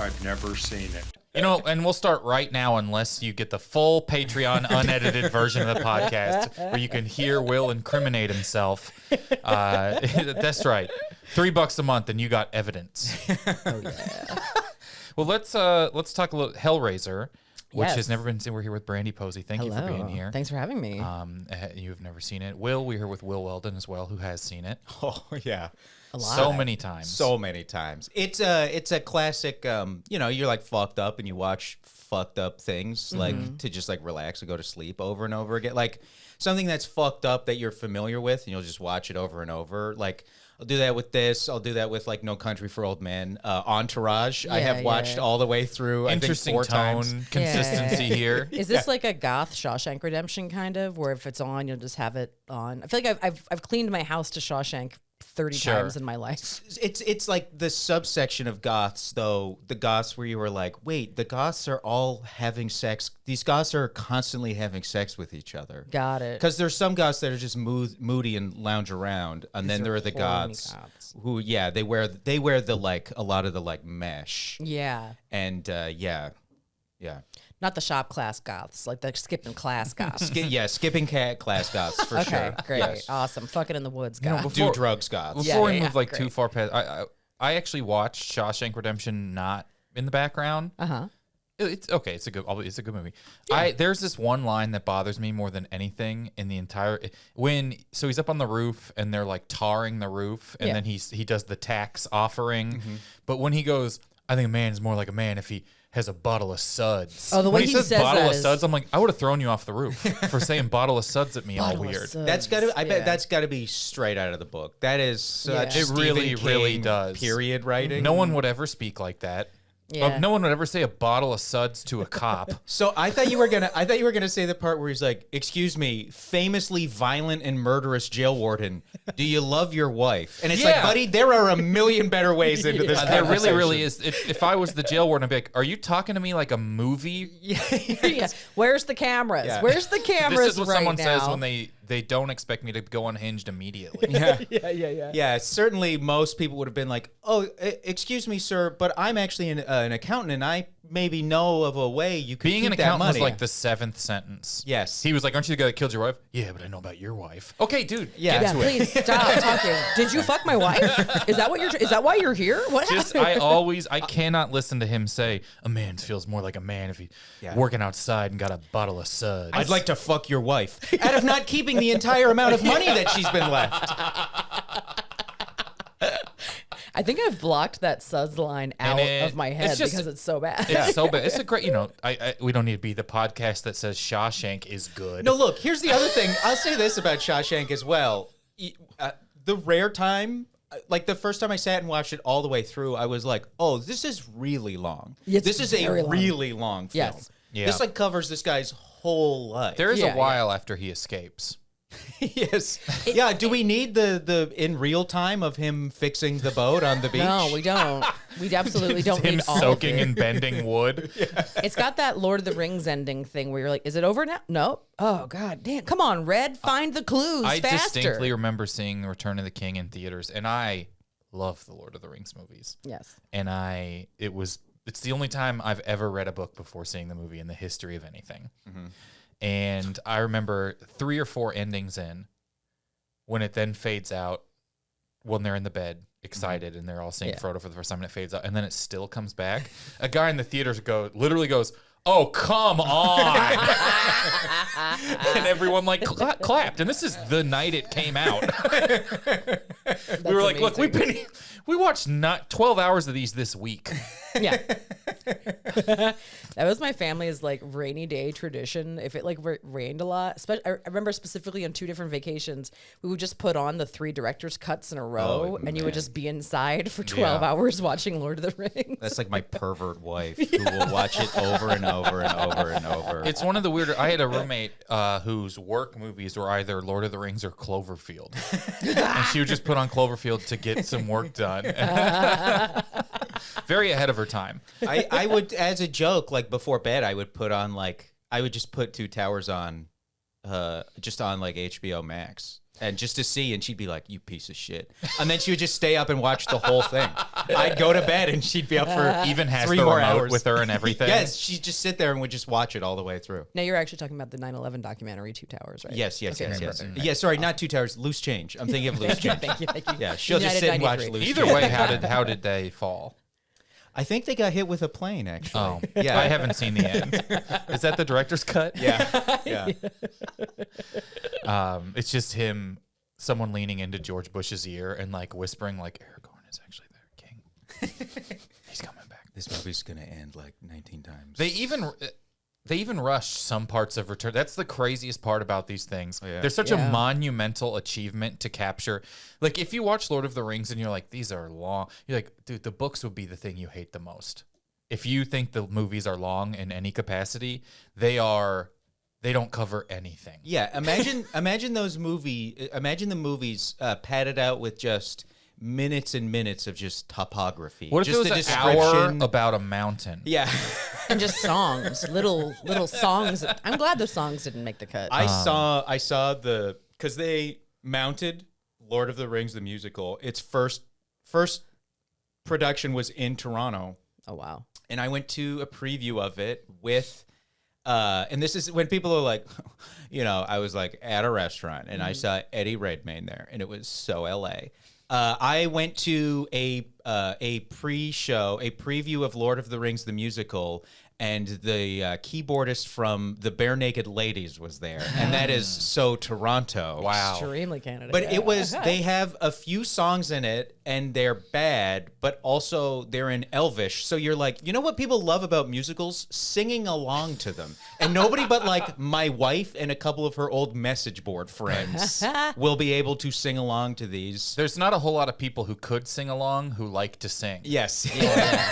I've never seen it. You know, and we'll start right now unless you get the full Patreon unedited version of the podcast where you can hear Will incriminate himself. That's right. $3 a month and you got evidence. Oh, yeah. Well, let's talk a little Hellraiser, which has never been seen. We're here with Brandie Posey. Thank you for being here. Than's for having me. You've never seen it. We're here with Will Weldon as well, who has seen it. Oh, yeah. A lot. So many times. So many times. It's a classic, you're like fucked up and you watch fucked up things like to just like relax and go to sleep over and over again. Like something that's fucked up that you're familiar with and you'll just watch it over and over. Like I'll do that with this. I'll do that with like No Country for Old Men. Entourage. I have watched all the way through. Interesting I think 4 tone, times. consistency here. Is this like a goth Shawshank Redemption kind of, where if it's on, you'll just have it on? I feel like I've cleaned my house to Shawshank 30 times in my life. It's like the subsection of goths, though. The goths where you were like, wait, the goths are all having sex. These goths are constantly having sex with each other. Got it. Because there's some goths that are just moody and lounge around, and then there are the goths who, they wear the like a lot of the like mesh. Yeah. And yeah. Not the shop class goths, like the skipping class goths. Skipping cat class goths for sure. Okay, great, awesome. Fucking in the woods, goths. Do drugs goths. Before we move great. too far past, I actually watched Shawshank Redemption not in the background. It's okay. It's a good movie. Yeah. There's this one line that bothers me more than anything in the entire so he's up on the roof and they're like tarring the roof and then he does the tax offering, but when he goes, I think a man is more like a man if he has a bottle of suds. Oh, the way when he says says bottle that of is- suds, I'm like, I would have thrown you off the roof for saying bottle of suds at me all weird. That's gotta. I bet that's gotta be straight out of the book. That is such Yeah. It Stephen really, King really does. Period writing. No one would ever speak like that. Yeah. No one would ever say a bottle of suds to a cop. So I thought you were gonna say the part where he's like, "Excuse me, famously violent and murderous jail warden, do you love your wife?" And it's like, buddy, there are a million better ways into this. There conversation. really is. If I was the jail warden, I'd be like, "Are you talking to me like a movie?" Yeah. Where's the cameras? Yeah. Where's the cameras? This is what right someone now? says when they don't expect me to go unhinged immediately. Yeah, certainly most people would have been like, "Oh, excuse me, sir, but I'm actually an accountant, and I maybe know of a way you could Being keep an that accountant money." was like the 7th sentence. Yes. He was like, "Aren't you the guy that killed your wife?" "Yeah, but I know about your wife." Okay, dude. Yeah. Get Yeah, to it. please stop talking. Did you fuck my wife? Is that why you're here? What happened? I cannot listen to him say a man feels more like a man if he's working outside and got a bottle of suds. I'd like to fuck your wife out of not keeping the entire amount of money that she's been left. I think I've blocked that suds line out of my head because it's so bad. It's so bad. It's a great, we don't need to be the podcast that says Shawshank is good. No, look, here's the other thing. I'll say this about Shawshank as well. The rare time, like the first time I sat and watched it all the way through, I was like, oh, this is really long. It's this is a very long. really long film. Yes. Yeah. This like covers this guy's whole life. There is Yeah, a while after he escapes. Yes. Yeah, do we need the in real time of him fixing the boat on the beach? No, we don't. We absolutely don't Him need all of soaking it. and bending wood. It's got that Lord of the Rings ending thing where you're like, is it over now? No. Oh, God damn. Come on, Red. Find the clues I faster. distinctly remember seeing Return of the King in theaters, and I love the Lord of the Rings movies. Yes. And it's the only time I've ever read a book before seeing the movie in the history of anything. And I remember 3 or 4 endings in, when it then fades out, when they're in the bed, excited, and they're all seeing Frodo for the first time, and it fades out, and then it still comes back. A guy in the theaters literally goes, "Oh, come on!" And everyone like clapped. And this is the night it came out. We were like, amazing. "Look, we watched 12 hours of these this week." Yeah. That was my family's like rainy day tradition. If it like rained a lot, I remember specifically on 2 different vacations, we would just put on the 3 director's cuts in a row, and you would just be inside for 12 hours watching Lord of the Rings. That's like my pervert wife who will watch it over and over and over and over. It's one of the weirder. I had a roommate whose work movies were either Lord of the Rings or Cloverfield, and she would just put on Cloverfield to get some work done. Very ahead of her time. I would, as a joke, like before bed, I would just put 2 Towers on, just on like HBO Max. and just to see, and she'd be like, "You piece of shit," and then she would just stay up and watch the whole thing. I'd go to bed, and she'd be up for Even has 3 the more remote hours with her and everything. Yes, she'd just sit there and would just watch it all the way through. Now you're actually talking about the 9/11 documentary, Two Towers, right? Yes. Okay, right, Yes. right. Yeah, sorry, not Two Towers, Loose Change. I'm thinking of Loose Change. Thank you. Yeah, she'll just United sit and watch 93. Loose Either Change. way, how did they fall? I think they got hit with a plane, actually. Oh, Yeah. I haven't seen the end. Is that the director's cut? Yeah. It's just him, someone leaning into George Bush's ear and like whispering, like Aragorn is actually their king. He's coming back. This movie's going to end like 19 times. They even rushed some parts of Return. That's the craziest part about these things. Yeah. There's such a monumental achievement to capture. Like, if you watch Lord of the Rings and you're like, these are long, you're like, dude, the books would be the thing you hate the most. If you think the movies are long in any capacity, they don't cover anything. Yeah, imagine the movies padded out with just minutes and minutes of just topography. What if just it was an hour about a mountain? Yeah. And just songs, little songs. I'm glad those songs didn't make the cut. I saw because they mounted Lord of the Rings the musical. Its first production was in Toronto, Oh wow. and I went to a preview of it with and this is when people are like, I was like at a restaurant and I saw Eddie Redmayne there, and it was so LA. I went to a pre-show, a preview of Lord of the Rings the musical, and the keyboardist from the Bare Naked Ladies was there, and that is so Toronto. Wow. Extremely Canada. But it was, they have a few songs in it, and they're bad, but also they're in Elvish. So you're like, you know what people love about musicals? Singing along to them. And nobody but like my wife and a couple of her old message board friends will be able to sing along to these. There's not a whole lot of people who could sing along who like to sing. Yes.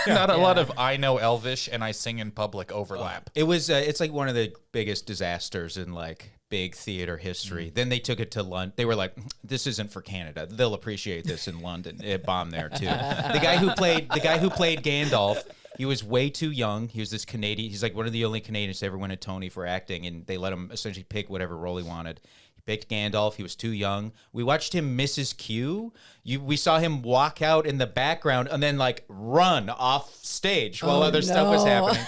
Not a lot of I know Elvish and I sing in public overlap. It was, it's like one of the biggest disasters in like big theater history. Then they took it to London. They were like, this isn't for Canada. They'll appreciate this in London. It bombed there too. The guy who played Gandalf, he was way too young. He was this Canadian. He's like one of the only Canadians to ever win a Tony for acting, and they let him essentially pick whatever role he wanted. He picked Gandalf. He was too young. We watched him Mrs. Q. We saw him walk out in the background and then like run off stage while other stuff was happening.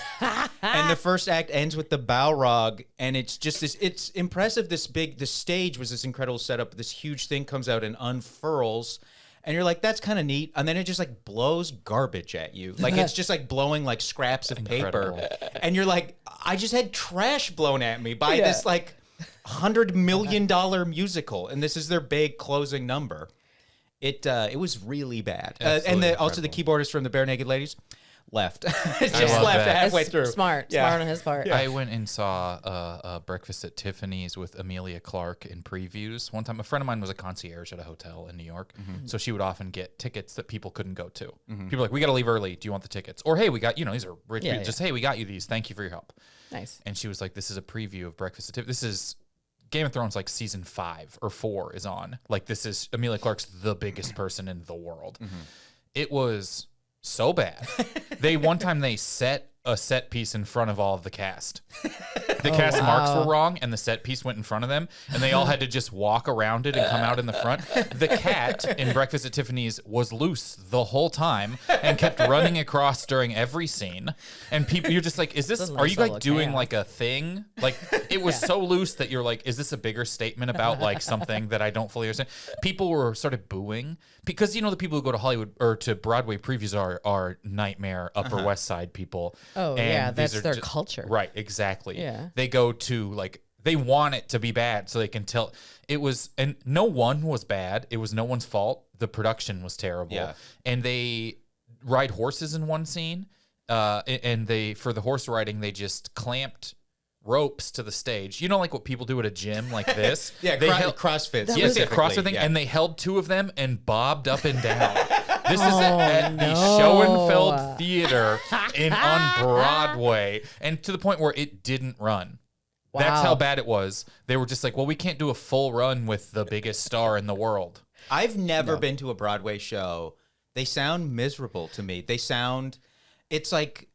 And the first act ends with the Balrog, and it's just this. It's impressive. The stage was this incredible setup. This huge thing comes out and unfurls. And you're like, that's kind of neat. And then it just like blows garbage at you. Like it's just like blowing like scraps of Incredible. paper. And you're like, I just had trash blown at me by this like $100 million musical. And this is their big closing number. It was really bad. And also the keyboardist from the Bare Naked Ladies left. Just love left that. halfway through. Smart on his part. I went and saw Breakfast at Tiffany's with Amelia Clark in previews. One time, a friend of mine was a concierge at a hotel in New York, so she would often get tickets that people couldn't go to. People were like, we got to leave early. Do you want the tickets? Or, hey, we got, these are rich people. Just, hey, we got you these. Thank you for your help. Nice. And she was like, this is a preview of Breakfast at Tiffany's. This is Game of Thrones, like season 5 or 4 is on. Like, this is Amelia Clark's the biggest person in the world. It was so bad. One time they set a set piece in front of all of the cast. The cast marks were wrong, and the set piece went in front of them, and they all had to just walk around it and come out in the front. The cat in Breakfast at Tiffany's was loose the whole time and kept running across during every scene. And people, you're just like, are you like doing like a thing? Like, it was so loose that you're like, is this a bigger statement about like something that I don't fully understand? People were sort of booing because, the people who go to Hollywood or to Broadway previews are nightmare Upper West Side people. Oh, And yeah, these that's are their culture. Right, exactly. Yeah. They go to like, they want it to be bad so they can tell. It was, and no one was bad. It was no one's fault. The production was terrible. Yeah. And they ride horses in one scene. And for the horse riding, they just clamped ropes to the stage. Like what people do at a gym like this? Yeah, they CrossFit. Yes, specifically. CrossFit thing. Yeah. And they held 2 of them and bobbed up and down. This is at the Schoenfeld Theater on Broadway, and to the point where it didn't run. Wow. That's how bad it was. They were just like, well, we can't do a full run with the biggest star in the world. I've never been to a Broadway show. They sound miserable to me. It's like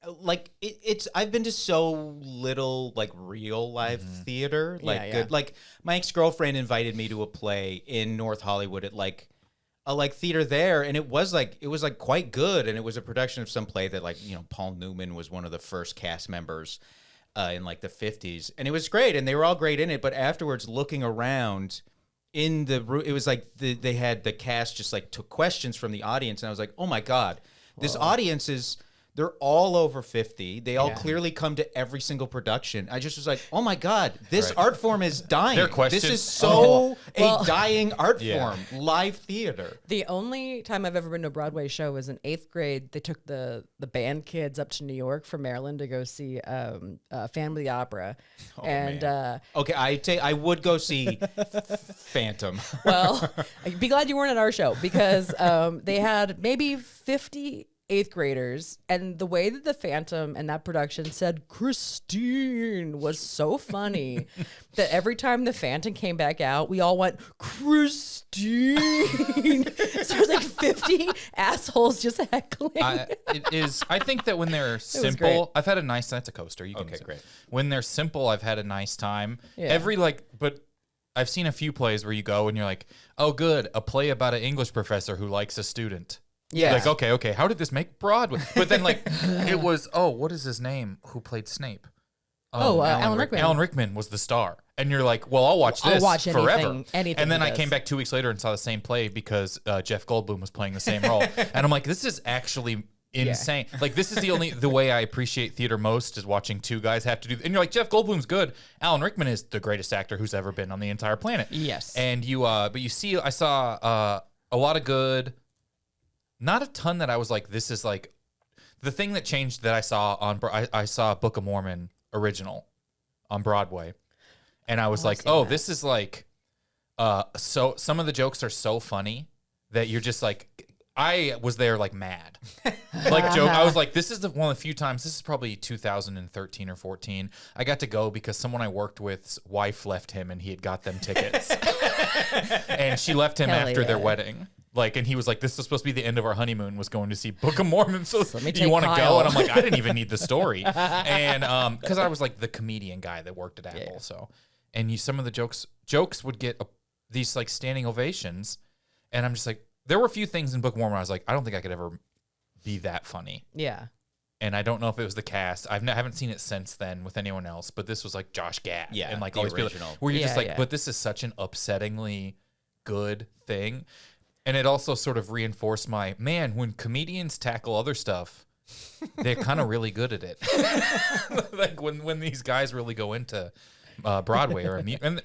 like it's I've been to so little like real live theater, like good. Like my ex-girlfriend invited me to a play in North Hollywood at like a like theater there, and it was like quite good, and it was a production of some play that like, you know, Paul Newman was one of the first cast members in like the 50s, and it was great, and they were all great in it. But afterwards, looking around in the room, it was like they had the cast just like took questions from the audience, and I was like, oh my god, this audience is. They're all over 50. They all clearly come to every single production. I just was like, oh my God, this art form is dying. Their questions. This is so a dying art form, live theater. The only time I've ever been to a Broadway show was in 8th grade. They took the band kids up to New York from Maryland to go see Phantom of the Opera. Okay, I would go see Phantom. Well, I'd be glad you weren't at our show because they had maybe 50 8th graders, and the way that the Phantom and that production said Christine was so funny that every time the Phantom came back out, we all went Christine. So there's like 50 assholes just heckling. It is. I think that when they're simple, I've had a nice. That's a coaster. You can use it. Great. When they're simple, I've had a nice time. Yeah. But I've seen a few plays where you go and you're like, oh, good, a play about an English professor who likes a student. Yeah. Like, okay, how did this make Broadway? But then, like, it was, what is his name? Who played Snape? Alan Rickman. Alan Rickman was the star. And you're like, well, I'll watch this forever. Anything and then I came back 2 weeks later and saw the same play because Jeff Goldblum was playing the same role. And I'm like, this is actually insane. Like, this is the way I appreciate theater most is watching two guys have to do. And you're like, Jeff Goldblum's good. Alan Rickman is the greatest actor who's ever been on the entire planet. Yes. And but you see, I saw a lot of good. Not a ton that I was like, this is like the thing that changed that I saw I saw Book of Mormon original on Broadway. And I was like, this is like, so some of the jokes are so funny that you're just like, I was there like mad. Like joke. I was like, this is one of the few times, this is probably 2013 or 14. I got to go because someone I worked with's wife left him and he had got them tickets. And she left him after their wedding. Like, and he was like, this is supposed to be the end of our honeymoon, was going to see Book of Mormon. So do you want to go? And I'm like, I didn't even need the story. And because I was like the comedian guy that worked at Apple. Yeah. So, and some of the jokes would get these like standing ovations. And I'm just like, there were a few things in Book of Mormon I was like, I don't think I could ever be that funny. Yeah. And I don't know if it was the cast. I haven't seen it since then with anyone else, but this was like Josh Gad. Yeah. And like the always original. Where you're just like, but this is such an upsettingly good thing. And it also sort of reinforced when comedians tackle other stuff, they're kind of really good at it. Like when these guys really go into Broadway and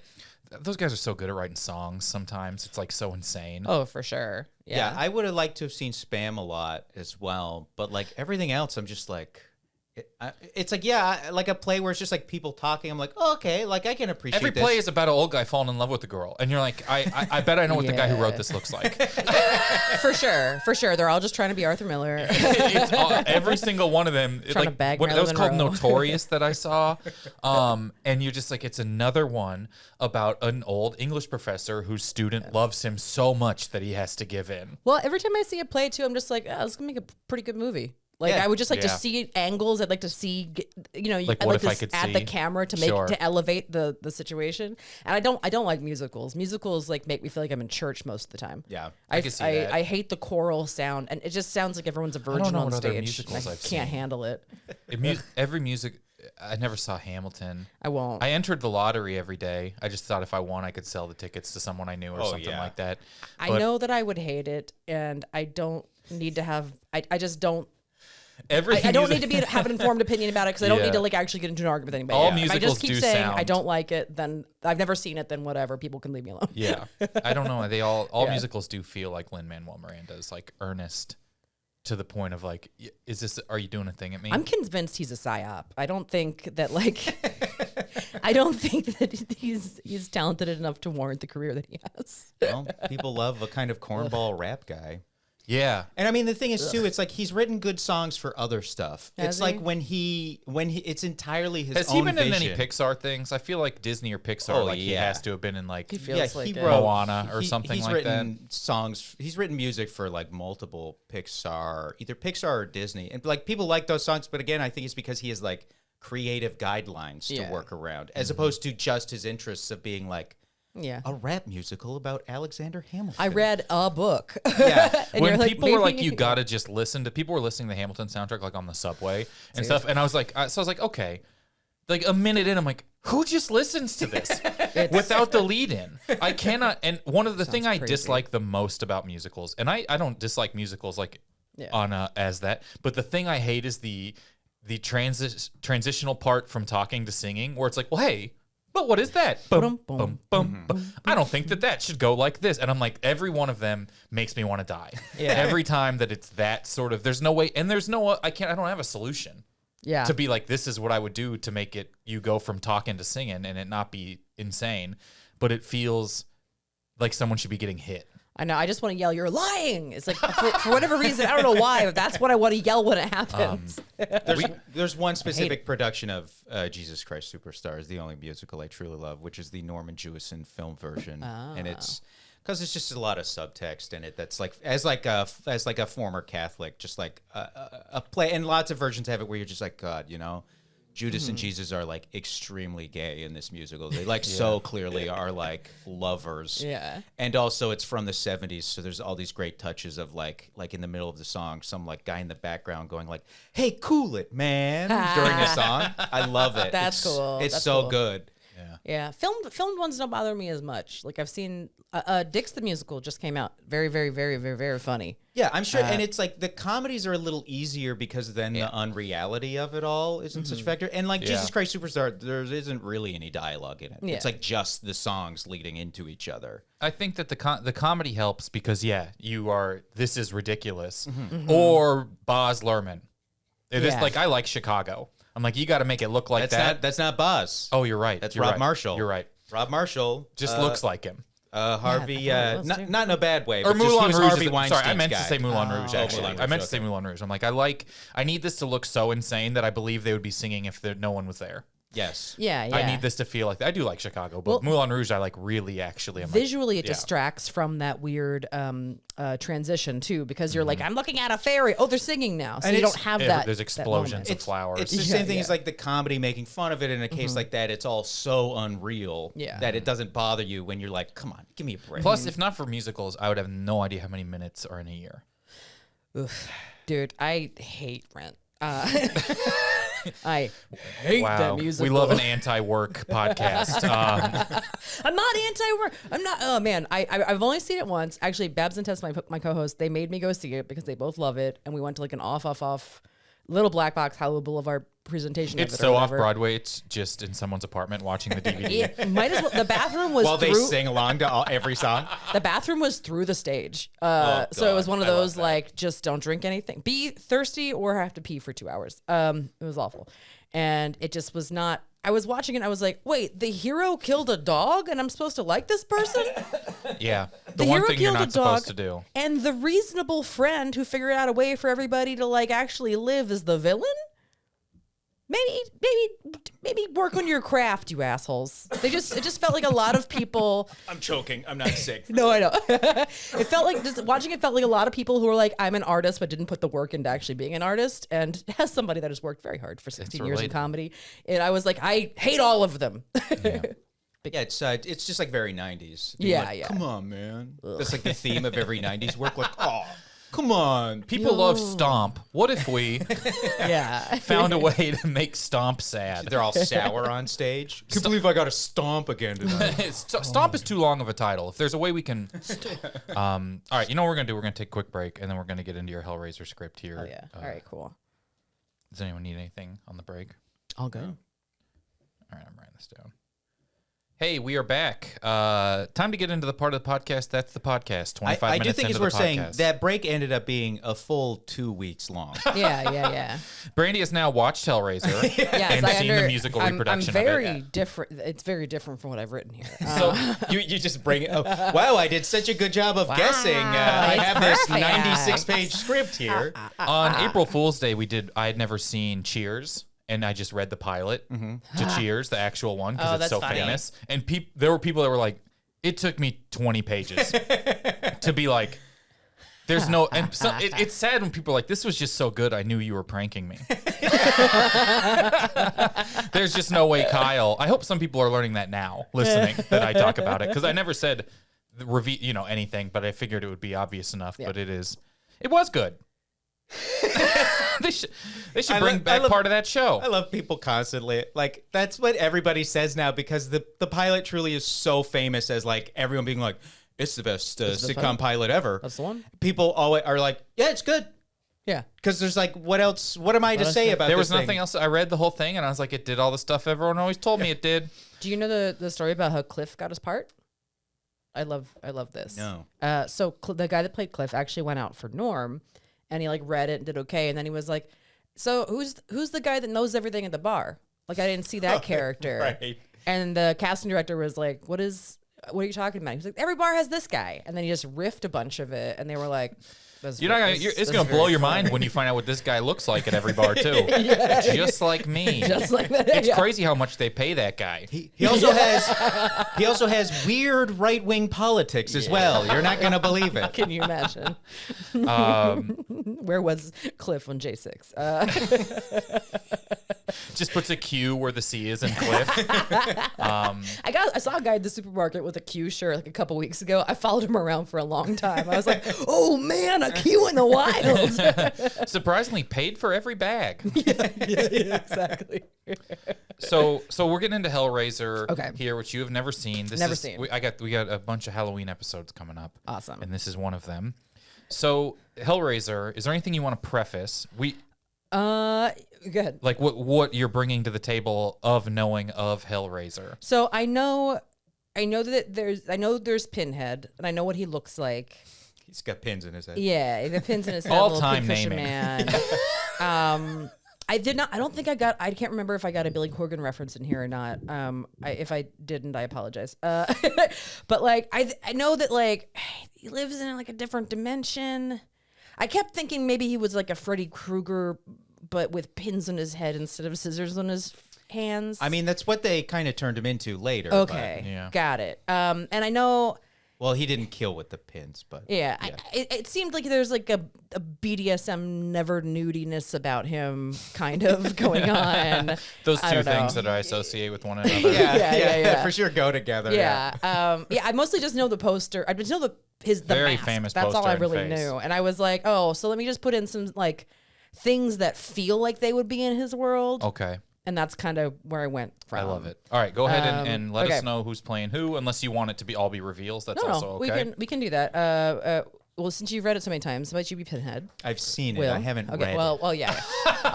those guys are so good at writing songs sometimes. It's like so insane. Oh, for sure. Yeah, I would have liked to have seen Spam a lot as well. But like everything else, I'm just like... It's like, like a play where it's just like people talking. I'm like, oh, okay, like I can appreciate every play is about an old guy falling in love with a girl. And you're like, I bet I know what the guy who wrote this looks like. For sure. They're all just trying to be Arthur Miller. Every single one of them. Trying to bag that was called Monroe. Notorious that I saw. And you're just like, it's another one about an old English professor whose student loves him so much that he has to give in. Well, every time I see a play too, I'm just like, this is going to make a pretty good movie. Like I would just like to see angles. I'd like to see, like I'd what like if to I could add see? the camera to make to elevate the situation. And I don't like musicals. Musicals like make me feel like I'm in church most of the time. Yeah, I can see that. I hate the choral sound, and it just sounds like everyone's a virgin on stage. Musicals I've can't handle it. Every music. I never saw Hamilton. I won't. I entered the lottery every day. I just thought if I won, I could sell the tickets to someone I knew or something like that. I know that I would hate it, and I don't need to have. I just don't. I don't need to have an informed opinion about it because I don't need to like actually get into an argument with anybody. All If musicals I just keep do saying sound. I don't like it, then I've never seen it. Then whatever, people can leave me alone. Yeah, I don't know. They all musicals do feel like Lin-Manuel Miranda's like earnest to the point of like, are you doing a thing at me? I'm convinced he's a psyop. I don't think that I don't think that he's talented enough to warrant the career that he has. Well, people love a kind of cornball rap guy. Yeah. And I mean, the thing is too, it's like he's written good songs for other stuff. Has It's like he? when he it's entirely his Has own he been vision. in any Pixar things? I feel like Disney or Pixar, Oh, like he yeah. has to have been in like. He feels like he it. wrote Moana or something he's like written songs. He's written music for like multiple Pixar, either Pixar or Disney, and like people like those songs. But again, I think it's because he has like creative guidelines to Yeah. work around, as opposed to just his interests of being like Yeah. a rap musical about Alexander Hamilton. I read a book. Yeah. And When you're people were like, maybe- you gotta just listen to. People were listening to the Hamilton soundtrack like on the subway and stuff, and I was like, okay, like a minute in, I'm like, who just listens to this without the lead in? I cannot. And one of the thing I crazy. dislike the most about musicals, and I don't dislike musicals like Yeah. on as that, but the thing I hate is the transitional part from talking to singing, where it's like, well, hey. But what is that? Bum, bum, bum, bum. I don't think that should go like this. And I'm like, every one of them makes me want to die. Yeah. Every time that it's that sort of, there's no way, and there's no, I don't have a solution Yeah. to be like, this is what I would do to make it, you go from talking to singing and it not be insane. But it feels like someone should be getting hit. I know. I just want to yell, "You're lying!" It's like for whatever reason, I don't know why, but that's what I want to yell when it happens. There's one specific production of Jesus Christ Superstar, is the only musical I truly love, which is the Norman Jewison film version, and it's because it's just a lot of subtext in it. That's like as a former Catholic, just like a play, and lots of versions have it where you're just like, God, you know, Judas and Jesus are like extremely gay in this musical. They like so clearly are like lovers. Yeah. And also it's from the 70s, so there's all these great touches of like in the middle of the song, some like guy in the background going like, "Hey, cool it, man," during the song. I love it. That's cool. It's That's so cool. good. Yeah, filmed ones don't bother me as much. Like I've seen Dix the musical just came out. Very, very, very, very, very funny. Yeah, I'm sure. And it's like the comedies are a little easier because then the unreality of it all isn't such a factor. And like Jesus Christ Superstar, there isn't really any dialogue in it. Yeah. It's like just the songs leading into each other. I think that the comedy helps because, this is ridiculous. Or Baz Luhrmann. Yeah. Like, I like Chicago. I'm like, you got to make it look like that. That's not Boz. Oh, you're right. That's You're Rob right. Marshall. You're right. Rob Marshall Just looks like him. Harvey, I thought it was too. not in a bad way, Or but just he Moulin was Rouge. Harvey Weinstein's Sorry, I meant guy. to say Moulin Rouge, actually. Moulin Rouge, I meant to say okay. Moulin Rouge. I'm like, I need this to look so insane that I believe they would be singing if no one was there. Yes. Yeah, yeah. I need this to feel like I do like Chicago, but Moulin Rouge, I like really actually. I'm Visually, it yeah. distracts from that weird transition too, because you're like, I'm looking at a fairy. Oh, they're singing now, so And you it's- don't have that. There's that explosions moment. of flowers. It's the Yeah, same thing yeah. as like the comedy making fun of it. In a case like that, it's all so unreal Yeah. that it doesn't bother you when you're like, come on, give me a break. Plus, if not for musicals, I would have no idea how many minutes are in a year. Dude, I hate Rent. I hate that musical. We love an anti-work podcast. I'm not anti-work. I'm not. Oh man, I've only seen it once. Actually, Babs and Tess, my co-host, they made me go see it because they both love it, and we went to like an off little black box Hollywood Boulevard presentation. It's of it so or off whatever. Broadway. It's just in someone's apartment watching the DVD. It might as well. The bathroom was While they through. sing along to every song. The bathroom was through the stage. So it God, was one of I love those that. like, just don't drink anything. Be thirsty or have to pee for 2 hours. It was awful. And it just was not. I was watching it. I was like, wait, the hero killed a dog and I'm supposed to like this person? Yeah, the hero one thing you're killed not a supposed dog, to do. And the reasonable friend who figured out a way for everybody to like actually live is the villain? Maybe work on your craft, you assholes. It just felt like a lot of people. I'm choking. I'm not sick. No, I know. It felt like just watching it felt like a lot of people who were like, I'm an artist, but didn't put the work into actually being an artist. And as somebody that has worked very hard for 16 years in relatable. comedy, and I was like, I hate all of them. Yeah, it's just like very 90s. Being Yeah, like, yeah. Come on, man. That's like the theme of every 90s work. Like, oh, come on. People love Stomp. What if we Yeah. found a way to make Stomp sad? They're all sour on stage. Can't believe I got to stomp again tonight. Stomp is too long of a title. If there's a way we can. All right, you know what we're gonna do? We're gonna take a quick break, and then we're gonna get into your Hellraiser script here. Oh, yeah. All right, cool. Does anyone need anything on the break? All good. All right, I'm writing this down. Hey, we are back. Time to get into the part of the podcast that's the podcast. 25 I minutes do think, into as the we're podcast. saying, that break ended up being a full 2 weeks long. Yeah. Brandie has now watched Hellraiser Yes, and seen the musical reproduction I'm very of it. different. It's very different from what I've written here. So you just bring it. Oh, wow, I did such a good job of guessing. I it's have this perfect. 96-page script here. On April Fool's Day, I had never seen Cheers. And I just read the pilot to Cheers, the actual one, because it's that's so funny. famous. And there were people that were like, it took me 20 pages to be like, there's no. And so it's sad when people are like, this was just so good, I knew you were pranking me. There's just no way, Kyle. I hope some people are learning that now, listening, that I talk about it. Because I never said anything, but I figured it would be obvious enough. Yeah. But it was good. They should bring back part of that show. I love people constantly. Like, that's what everybody says now, because the pilot truly is so famous as, like, everyone being like, it's the best sitcom pilot ever. That's the one? People always are like, yeah, it's good. Yeah. Because there's like, what else? What am I to say about There this was nothing else. I read the whole thing, and I was like, it did all the stuff everyone always told me it did. Do you know the story about how Cliff got his part? I love this. No. So the guy that played Cliff actually went out for Norm, and he like read it and did okay, and then he was like, "So who's the guy that knows everything at the bar?" Like, I didn't see that character. Right. And the casting director was like, "What are you talking about?" He was like, "Every bar has this guy," and then he just riffed a bunch of it, and they were like, "It's gonna blow your mind when you find out what this guy looks like at every bar too." Just like me. just like that." It's Yeah. crazy how much they pay that guy. He also has weird right-wing politics as well. You're not gonna believe it. Can you imagine? Where was Cliff on J6? Just puts a Q where the C is in Cliff. I saw a guy at the supermarket with a Q shirt like a couple weeks ago. I followed him around for a long time. I was like, "Oh man, a Q in the wild!" Surprisingly paid for every bag. yeah, exactly. So we're getting into Hellraiser Okay. here, which you have never seen. Never seen. We got a bunch of Halloween episodes coming up. Awesome. And this is one of them. So Hellraiser, is there anything you want to preface? Good. Like what you're bringing to the table of knowing of Hellraiser. So I know that there's Pinhead, and I know what he looks like. He's got pins in his head. Yeah, the pins in his head. All-time little Kingfisher naming. Man. I can't remember if I got a Billy Corgan reference in here or not. If I didn't, I apologize. But like, I know that like he lives in like a different dimension. I kept thinking maybe he was like a Freddy Krueger, but with pins in his head instead of scissors on his hands. I mean, that's what they kind of turned him into later. Okay, yeah. Got it. And I know. Well, he didn't kill with the pins, but Yeah, it seemed like there's like a BDSM never nudiness about him kind of going on. Those I two don't know. things that I associate with one another. Yeah. for sure go together. Yeah. I mostly just know the poster. I just know the Very mask. famous That's all poster I and really face. knew. And I was like, oh, so let me just put in some like things that feel like they would be in his world. Okay. And that's kind of where I went from. I love it. All right, go ahead and let okay. us know who's playing who, unless you want it to be all be reveals. That's also okay. we can do that. Well, since you've read it so many times, might you be Pinhead? I've seen it. Will? I haven't Okay, read well, yeah.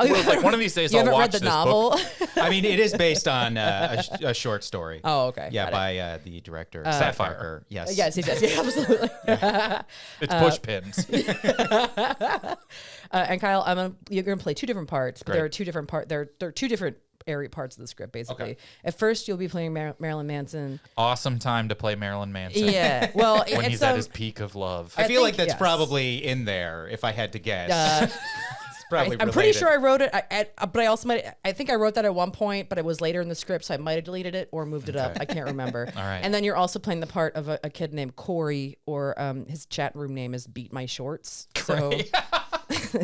Will's like, one of these days You I'll haven't watch read the this novel? book. it. I mean, it is based on a short story. Oh, okay. Yeah, Got it. by the director Sapphire. Parker. Yes. Yes, yeah, absolutely. It's push pins. And Kyle, you're gonna play two different parts. But there Great. are two different There are two different area parts of the script, basically. Okay. At first, you'll be playing Marilyn Manson. Awesome time to play Marilyn Manson. Yeah. Well, When it's he's at his peak of love. I feel like think, that's yes. probably in there, if I had to guess. It's probably I'm pretty related. sure I wrote it, but I also I think I wrote that at one point, but it was later in the script, so I might have deleted it or moved it up. I can't remember. All right. And then you're also playing the part of a kid named Corey, or his chat room name is Beat My Shorts. So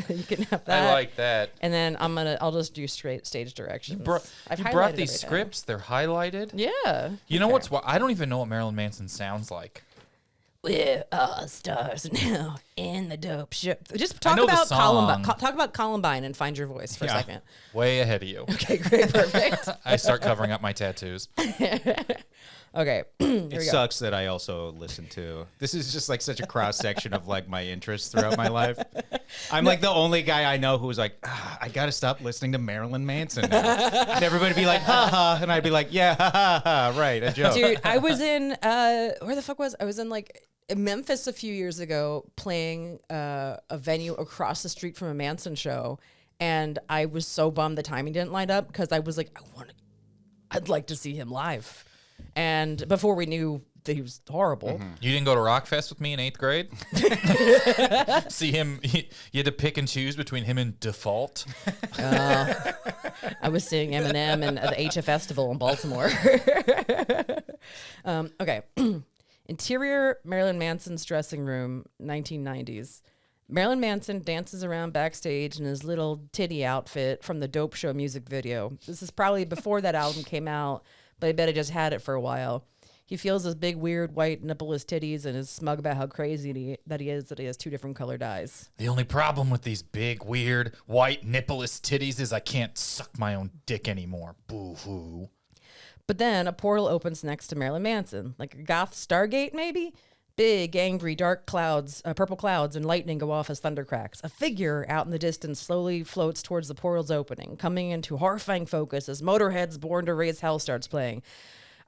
you can have that. I like that. And then I'll just do straight stage directions. You I've brought highlighted these everything. scripts. They're highlighted. Yeah. You know what's? I don't even know what Marilyn Manson sounds like. We're all stars now in the dope ship. Just I talk know the about Columbine. song. Talk about Columbine and find your voice for a second. Way ahead of you. Okay, great, perfect. I start covering up my tattoos. Okay. Here It we sucks that I also listen to. This is just like such a cross section of like my interests throughout my life. I'm like the only guy I know who's like, I gotta stop listening to Marilyn Manson now. And everybody be like, ha ha, and I'd be like, yeah, ha ha ha, right, a joke. Dude, I was in where the fuck was I was in like in Memphis a few years ago playing a venue across the street from a Manson show, and I was so bummed the timing didn't line up because I was like, I'd like to see him live. And before we knew that he was horrible. You didn't go to Rockfest with me in 8th grade? See him, you had to pick and choose between him and Default. I was seeing Eminem and the HF Festival in Baltimore. Okay. Interior Marilyn Manson's dressing room, 1990s. Marilyn Manson dances around backstage in his little titty outfit from the Dope Show music video. This is probably before that album came out, but I bet I just had it for a while. He feels his big, weird, white, nippleless titties and is smug about how crazy that he has 2 different colored eyes. The only problem with these big, weird, white, nippleless titties is I can't suck my own dick anymore. Boo-hoo. But then a portal opens next to Marilyn Manson, like a goth Stargate, maybe? Big, angry, dark clouds, purple clouds, and lightning go off as thunder cracks. A figure out in the distance slowly floats towards the portal's opening, coming into horrifying focus as Motorhead's Born to Raise Hell starts playing.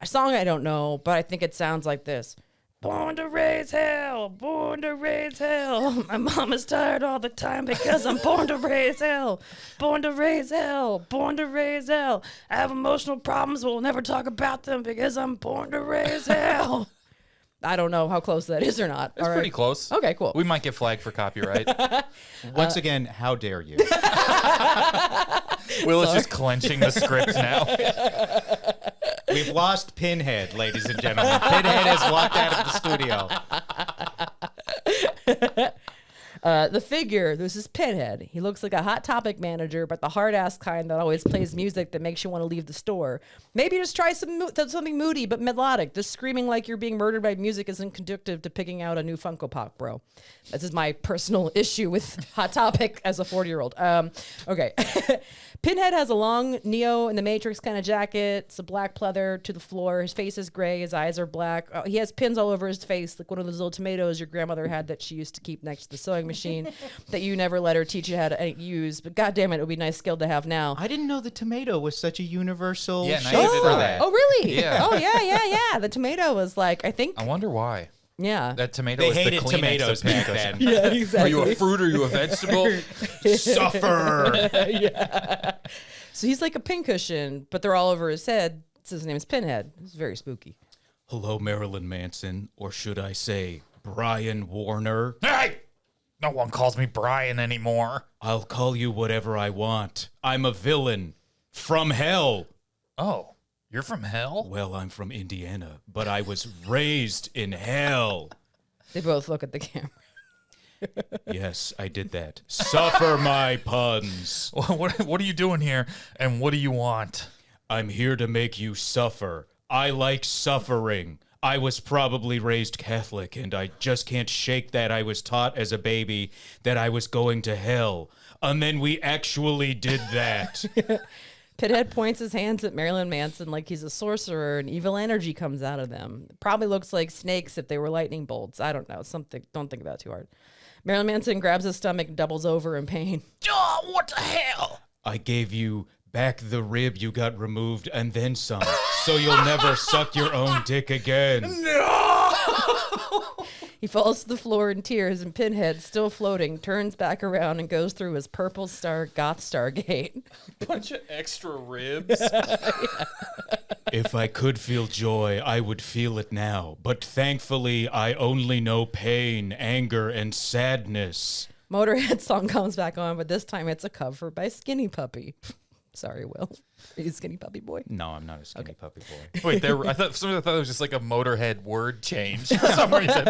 A song I don't know, but I think it sounds like this. Born to raise hell, born to raise hell. My mom is tired all the time because I'm born to raise hell. Born to raise hell, born to raise hell. I have emotional problems, but we'll never talk about them because I'm born to raise hell. I don't know how close that is or not. It's pretty close. Okay, cool. We might get flagged for copyright. Once again, how dare you? Will is just clenching the script now. We've lost Pinhead, ladies and gentlemen. Pinhead has walked out of the studio. The figure, this is Pinhead. He looks like a Hot Topic manager, but the hard-ass kind that always plays music that makes you want to leave the store. Maybe just try something moody but melodic. Just screaming like you're being murdered by music isn't conducive to picking out a new Funko Pop, bro. This is my personal issue with Hot Topic as a 40-year-old. Okay. Pinhead has a long Neo in the Matrix kind of jacket. It's a black pleather to the floor. His face is gray. His eyes are black. He has pins all over his face, like one of those little tomatoes your grandmother had that she used to keep next to the sewing machine that you never let her teach you how to use. But goddamn it would be a nice skill to have now. I didn't know the tomato was such a universal Yeah, shape neither did for I. that. Oh, really? Yeah. Oh, yeah. The tomato was like, I think. I wonder why. Yeah. That tomato They is the hated Kleenex tomatoes of back pincushion. then. Yeah, exactly. Are you a fruit or are you a vegetable? Suffer. So he's like a pincushion, but they're all over his head. So his name is Pinhead. It's very spooky. Hello, Marilyn Manson, or should I say Brian Warner? Hey! No one calls me Brian anymore. I'll call you whatever I want. I'm a villain from hell. Oh, you're from hell? Well, I'm from Indiana, but I was raised in hell. They both look at the camera. Yes, I did that. Suffer my puns. What are you doing here, and what do you want? I'm here to make you suffer. I like suffering. I was probably raised Catholic, and I just can't shake that I was taught as a baby that I was going to hell. And then we actually did that. Pinhead points his hands at Marilyn Manson like he's a sorcerer and evil energy comes out of them. It probably looks like snakes if they were lightning bolts. I don't know. Something. Don't think about it too hard. Marilyn Manson grabs his stomach and doubles over in pain. Oh, what the hell? I gave you back the rib you got removed and then some, so you'll never suck your own dick again. He falls to the floor in tears, and Pinhead, still floating, turns back around and goes through his purple star goth Stargate. Bunch of extra ribs. If I could feel joy, I would feel it now. But thankfully, I only know pain, anger, and sadness. Motorhead song comes back on, but this time it's a cover by Skinny Puppy. Sorry, Will. Are you a Skinny Puppy boy? No, I'm not a skinny puppy boy. Wait, I thought it was just like a Motorhead word change for some reason.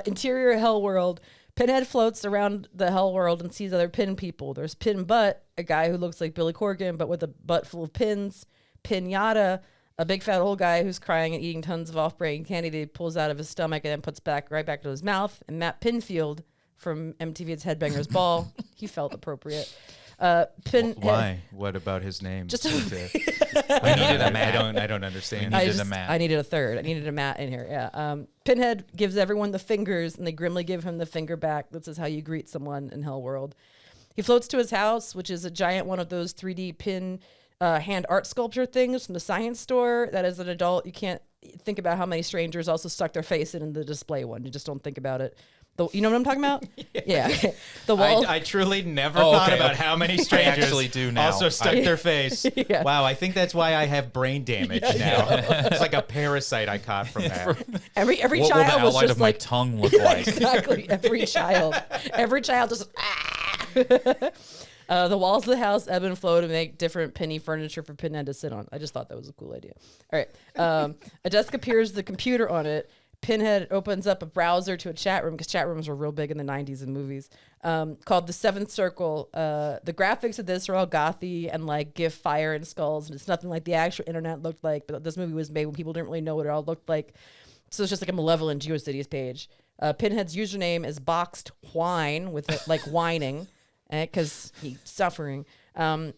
Interior Hell World. Pinhead floats around the Hell World and sees other pin people. There's Pin Butt, a guy who looks like Billy Corgan, but with a butt full of pins. Pinata, a big fat old guy who's crying and eating tons of off-brand candy that he pulls out of his stomach and then puts right back to his mouth. And Matt Pinfield from MTV's Headbangers Ball. He felt appropriate. Why? What about his name? Just We needed a mat. I don't understand. We needed a mat. I needed a third. I needed a mat in here. Yeah. Pinhead gives everyone the fingers, and they grimly give him the finger back. This is how you greet someone in Hell World. He floats to his house, which is a giant one of those 3D pin hand art sculpture things from the science store. That as an adult, you can't think about how many strangers also stuck their face in the display one. You just don't think about it. You know what I'm talking about? Yeah. The wall. I truly never thought about how many strangers actually do now. also stuck their face. Yeah. Wow, I think that's why I have brain damage now. It's like a parasite I caught from that. Every What will the child was outline just of my like tongue look like? exactly. Every child just. The walls of the house ebb and flow to make different penny furniture for Pinhead to sit on. I just thought that was a cool idea. All right. A desk appears with the computer on it. Pinhead opens up a browser to a chat room, because chat rooms were real big in the 90s in movies, called The Seventh Circle. The graphics of this are all gothy and like GIF fire and skulls, and it's nothing like the actual internet looked like, but this movie was made when people didn't really know what it all looked like. So it's just like a malevolent GeoCities page. Pinhead's username is Boxed Whine, with it like whining, because he's suffering. I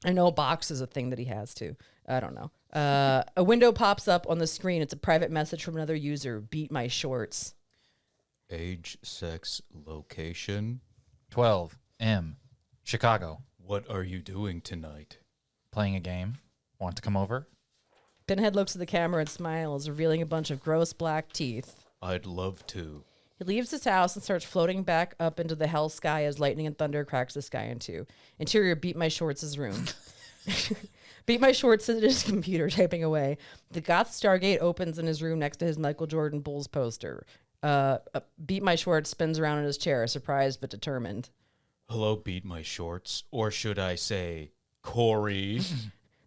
know box is a thing that he has too. I don't know. A window pops up on the screen. It's a private message from another user. Beat my shorts. Age, sex, location. 12 M, Chicago. What are you doing tonight? Playing a game. Want to come over? Pinhead looks at the camera and smiles, revealing a bunch of gross black teeth. I'd love to. He leaves his house and starts floating back up into the hell sky as lightning and thunder cracks the sky in two. Interior, Beat My Shorts' room. Beat My Shorts at his computer, typing away. The goth Stargate opens in his room next to his Michael Jordan Bulls poster. Beat My Shorts spins around in his chair, surprised but determined. Hello, Beat My Shorts. Or should I say, Corey?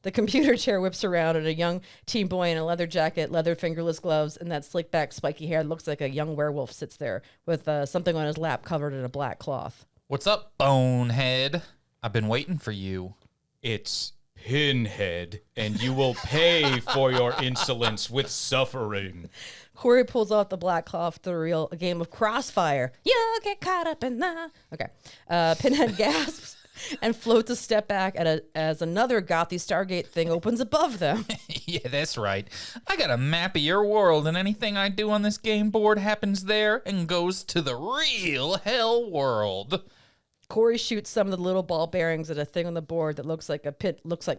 The computer chair whips around, and a young teen boy in a leather jacket, leather fingerless gloves, and that slick back, spiky hair looks like a young werewolf sits there with something on his lap covered in a black cloth. What's up, bonehead? I've been waiting for you. It's Pinhead, and you will pay for your insolence with suffering. Corey pulls off the black cloth to reveal a game of Crossfire. You'll get caught up in that. Okay. Pinhead gasps and floats a step back as another gothy Stargate thing opens above them. Yeah, that's right. I got a map of your world, and anything I do on this game board happens there and goes to the real hell world. Corey shoots some of the little ball bearings at a thing on the board that looks like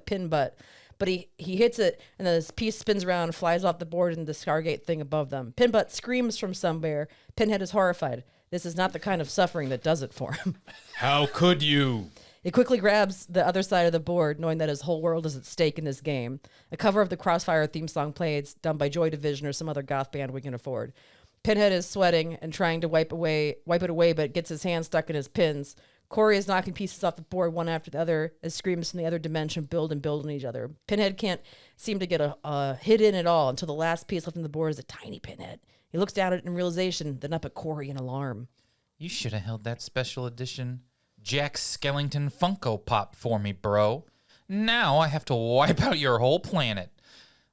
pin butt, but he hits it, and then this piece spins around and flies off the board into the Stargate thing above them. Pinbutt screams from somewhere. Pinhead is horrified. This is not the kind of suffering that does it for him. How could you? He quickly grabs the other side of the board, knowing that his whole world is at stake in this game. A cover of the Crossfire theme song plays, done by Joy Division or some other goth band we can afford. Pinhead is sweating and trying to wipe it away, but gets his hand stuck in his pins. Corey is knocking pieces off the board one after the other as screams from the other dimension build on each other. Pinhead can't seem to get a hit in at all until the last piece left on the board is a tiny Pinhead. He looks down at it in realization, then up at Corey in alarm. You should have held that special edition Jack Skellington Funko Pop for me, bro. Now I have to wipe out your whole planet.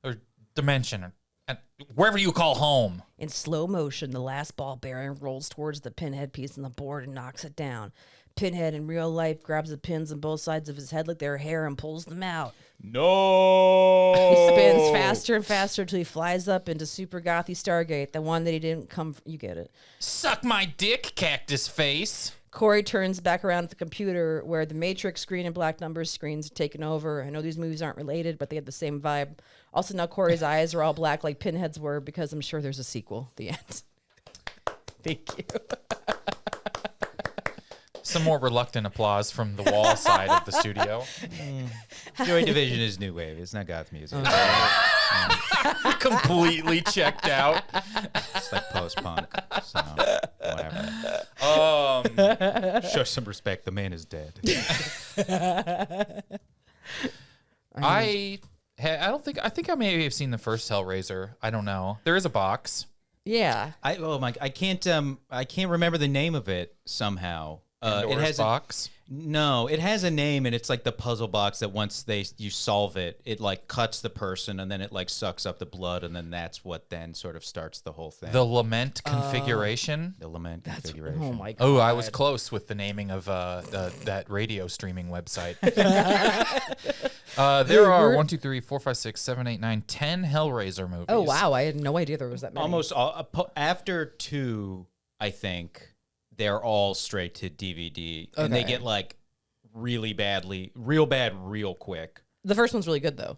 Or dimension. Or wherever you call home. In slow motion, the last ball bearing rolls towards the Pinhead piece on the board and knocks it down. Pinhead in real life grabs the pins on both sides of his head like they're hair and pulls them out. No! He spins faster and faster until he flies up into Super Gothy Stargate, the one that he didn't come from. You get it. Suck my dick, cactus face. Corey turns back around at the computer where the Matrix screen and Black Numbers screens are taken over. I know these movies aren't related, but they have the same vibe. Also, now Corey's eyes are all black like Pinhead's were because I'm sure there's a sequel. The end. Thank you. Some more reluctant applause from the wall side of the studio. Joy Division is new wave. It's not goth music. Completely checked out. It's like post-punk. So, whatever. Show some respect. The man is dead. I think I may have seen the first Hellraiser. I don't know. There is a box. Yeah. I can't remember the name of it somehow. It has box. No, it has a name, and it's like the puzzle box that once you solve it, it like cuts the person, and then it like sucks up the blood, and then that's what then sort of starts the whole thing. The lament configuration. The lament configuration. Oh my god. Oh, I was close with the naming of that radio streaming website. There are 1, 2, 3, 4, 5, 6, 7, 8, 9, 10 Hellraiser movies. Oh wow, I had no idea there was that many. Almost all after 2, I think. They're all straight to DVD, and they get like real bad, real quick. The first one's really good though.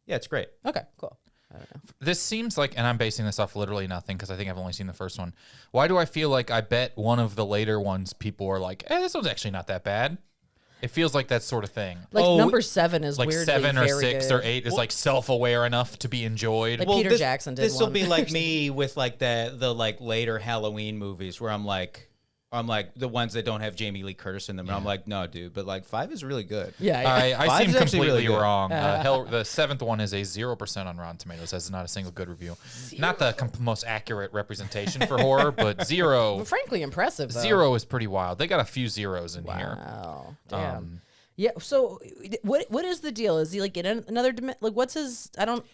Yeah, it's great. Okay, cool. I don't know. This seems like, and I'm basing this off literally nothing because I think I've only seen the first one. Why do I feel like I bet one of the later ones people are like, this one's actually not that bad? It feels like that sort of thing. Like number 7 is like weirdly 7 or very 6 good. or 8 is like self-aware enough to be enjoyed. Like Peter Jackson did This will one. be like me with like the like later Halloween movies where I'm like the ones that don't have Jamie Lee Curtis in them, and I'm like, no, dude, but like 5 is really good. Yeah, I Five seem is actually completely really good. wrong. The 7th one is a 0% on Rotten Tomatoes. Has not a single good review. Not the most accurate representation for horror, but 0. But frankly impressive though. 0 is pretty wild. They got a few zeros in here. Wow. Damn. Yeah. So, what is the deal? Is he like in another like? What's his?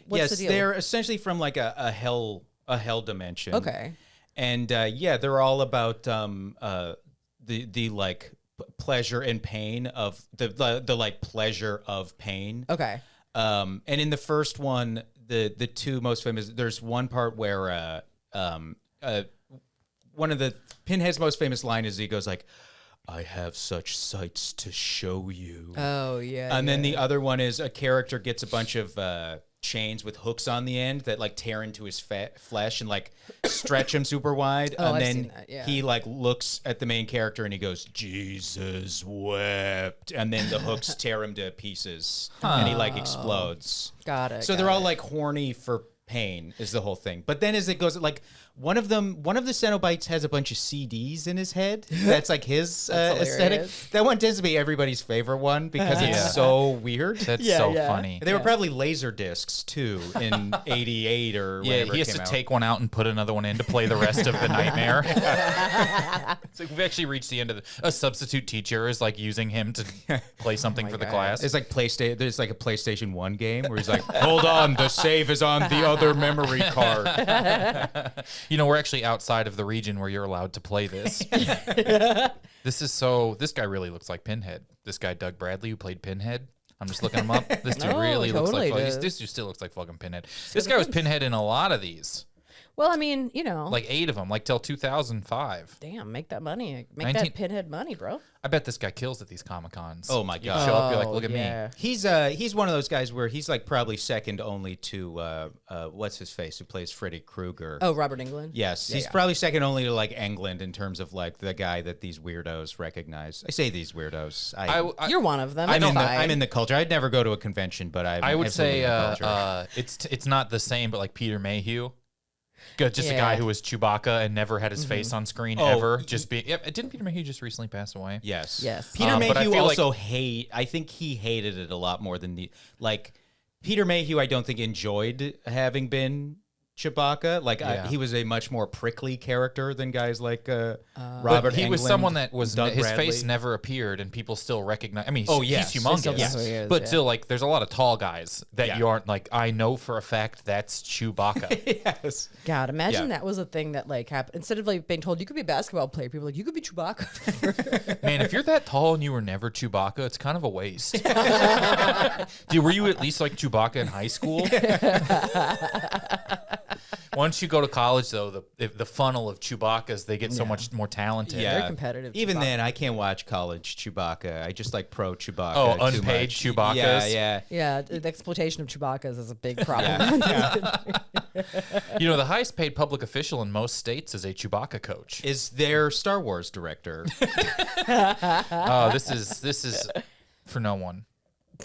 What's the deal? They're essentially from like a hell dimension. Okay. And they're all about the like pleasure and pain of the like pleasure of pain. Okay. And in the first one, the 2 most famous, there's one part where one of the Pinhead's most famous line is he goes like, "I have such sights to show you." Oh yeah. And then the other one is a character gets a bunch of chains with hooks on the end that like tear into his flesh and like stretch him super wide. Oh, and I've then seen that, yeah. he like looks at the main character and he goes, "Jesus wept." And then the hooks tear him to pieces and he like explodes. Got it. So they're all like horny for pain is the whole thing. But then as it goes, like one of the Cenobites has a bunch of CDs in his head. That's like his aesthetic. hilarious. That one tends to be everybody's favorite one because it's so weird. That's Yeah, so yeah. funny. They were probably laser discs too in '88 or Yeah, whenever he it has came to out. take one out and put another one in to play the rest of the nightmare. It's like we've actually reached the end of a substitute teacher is like using him to play something for the God. class. It's like PlayStation. There's like a PlayStation 1 game where he's like, "Hold on, the save is on the other memory card." You know, we're actually outside of the region where you're allowed to play this. This guy really looks like Pinhead. This guy, Doug Bradley, who played Pinhead. I'm just looking him up. This dude No, really looks totally like does. this dude still looks like fucking Pinhead. This guy was Pinhead in a lot of these. Well, I mean, you know, Like 8 of them, like till 2005. damn, make that money, make 19 that Pinhead money, bro. I bet this guy kills at these Comic Cons. Oh my You God. show up, you're like, Oh, look at yeah. me. He's one of those guys where he's like probably second only to what's his face who plays Freddy Krueger. Oh, Robert Englund. Yes, Yeah, he's yeah. probably second only to like Englund in terms of like the guy that these weirdos recognize. I say these weirdos. You're one of them. I'm It's in the fine. I'm in the culture. I'd never go to a convention, but I would say absolutely in the culture. it's not the same, but like Peter Mayhew. Just a Yeah. guy who was Chewbacca and never had his face on screen Oh, ever. Just be. Yeah, didn't Peter Mayhew just recently pass away? Yes. Yes. Peter But I Mayhew feel like- also I think he hated it a lot more than Peter Mayhew. I don't think enjoyed having been Chewbacca. Yeah. He was a much more prickly character than guys like But Robert. he was Englund, someone that was Doug his Bradley. face never appeared, and people still recognize. I mean, Oh, he's yes. humongous. Still know who he is, But yeah. still, like, there's a lot of tall guys that Yeah. you aren't like. I know for a fact that's Chewbacca. Yes. God, imagine Yeah. that was a thing that like happened. Instead of like being told you could be a basketball player, people were like you could be Chewbacca. Man, if you're that tall and you were never Chewbacca, it's kind of a waste. Were you at least like Chewbacca in high school? Once you go to college, though, the funnel of Chewbaccas, they get so much more talented. Yeah. Very competitive Even Chewbacca. then, I can't watch college Chewbacca. I just like pro Chewbacca. Oh, too unpaid much. Chewbaccas? Yeah. Yeah, the exploitation of Chewbacca's is a big problem. You know, the highest paid public official in most states is a Chewbacca coach. Is their Star Wars director? Oh, this is for no one.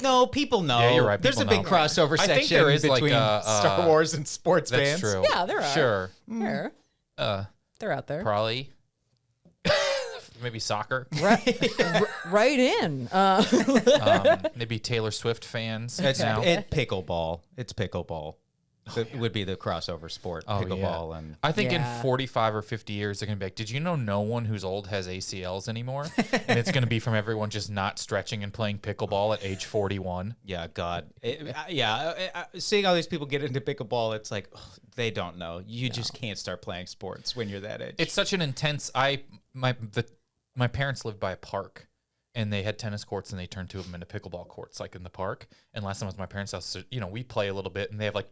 No, people know. Yeah, you're right, There's a people big know. crossover I think section there is, like, between Star Wars and sports That's fans. true. Yeah, there are. Sure. Sure. They're out there. Probably. Maybe soccer. Right in. Maybe Taylor Swift fans. It's you know? pickleball. It's pickleball. would be the crossover sport, pickleball. And I think Yeah. in 45 or 50 years, they're going to be like, did you know no one who's old has ACLs anymore? And it's going to be from everyone just not stretching and playing pickleball at age 41. yeah, God. Seeing all these people get into pickleball, it's like, they don't know. You just can't start playing sports when you're that age. It's such an intense. My parents lived by a park, and they had tennis courts, and they turned two of them into pickleball courts, like in the park. And last time I was at my parents' house, so, we play a little bit, and they have like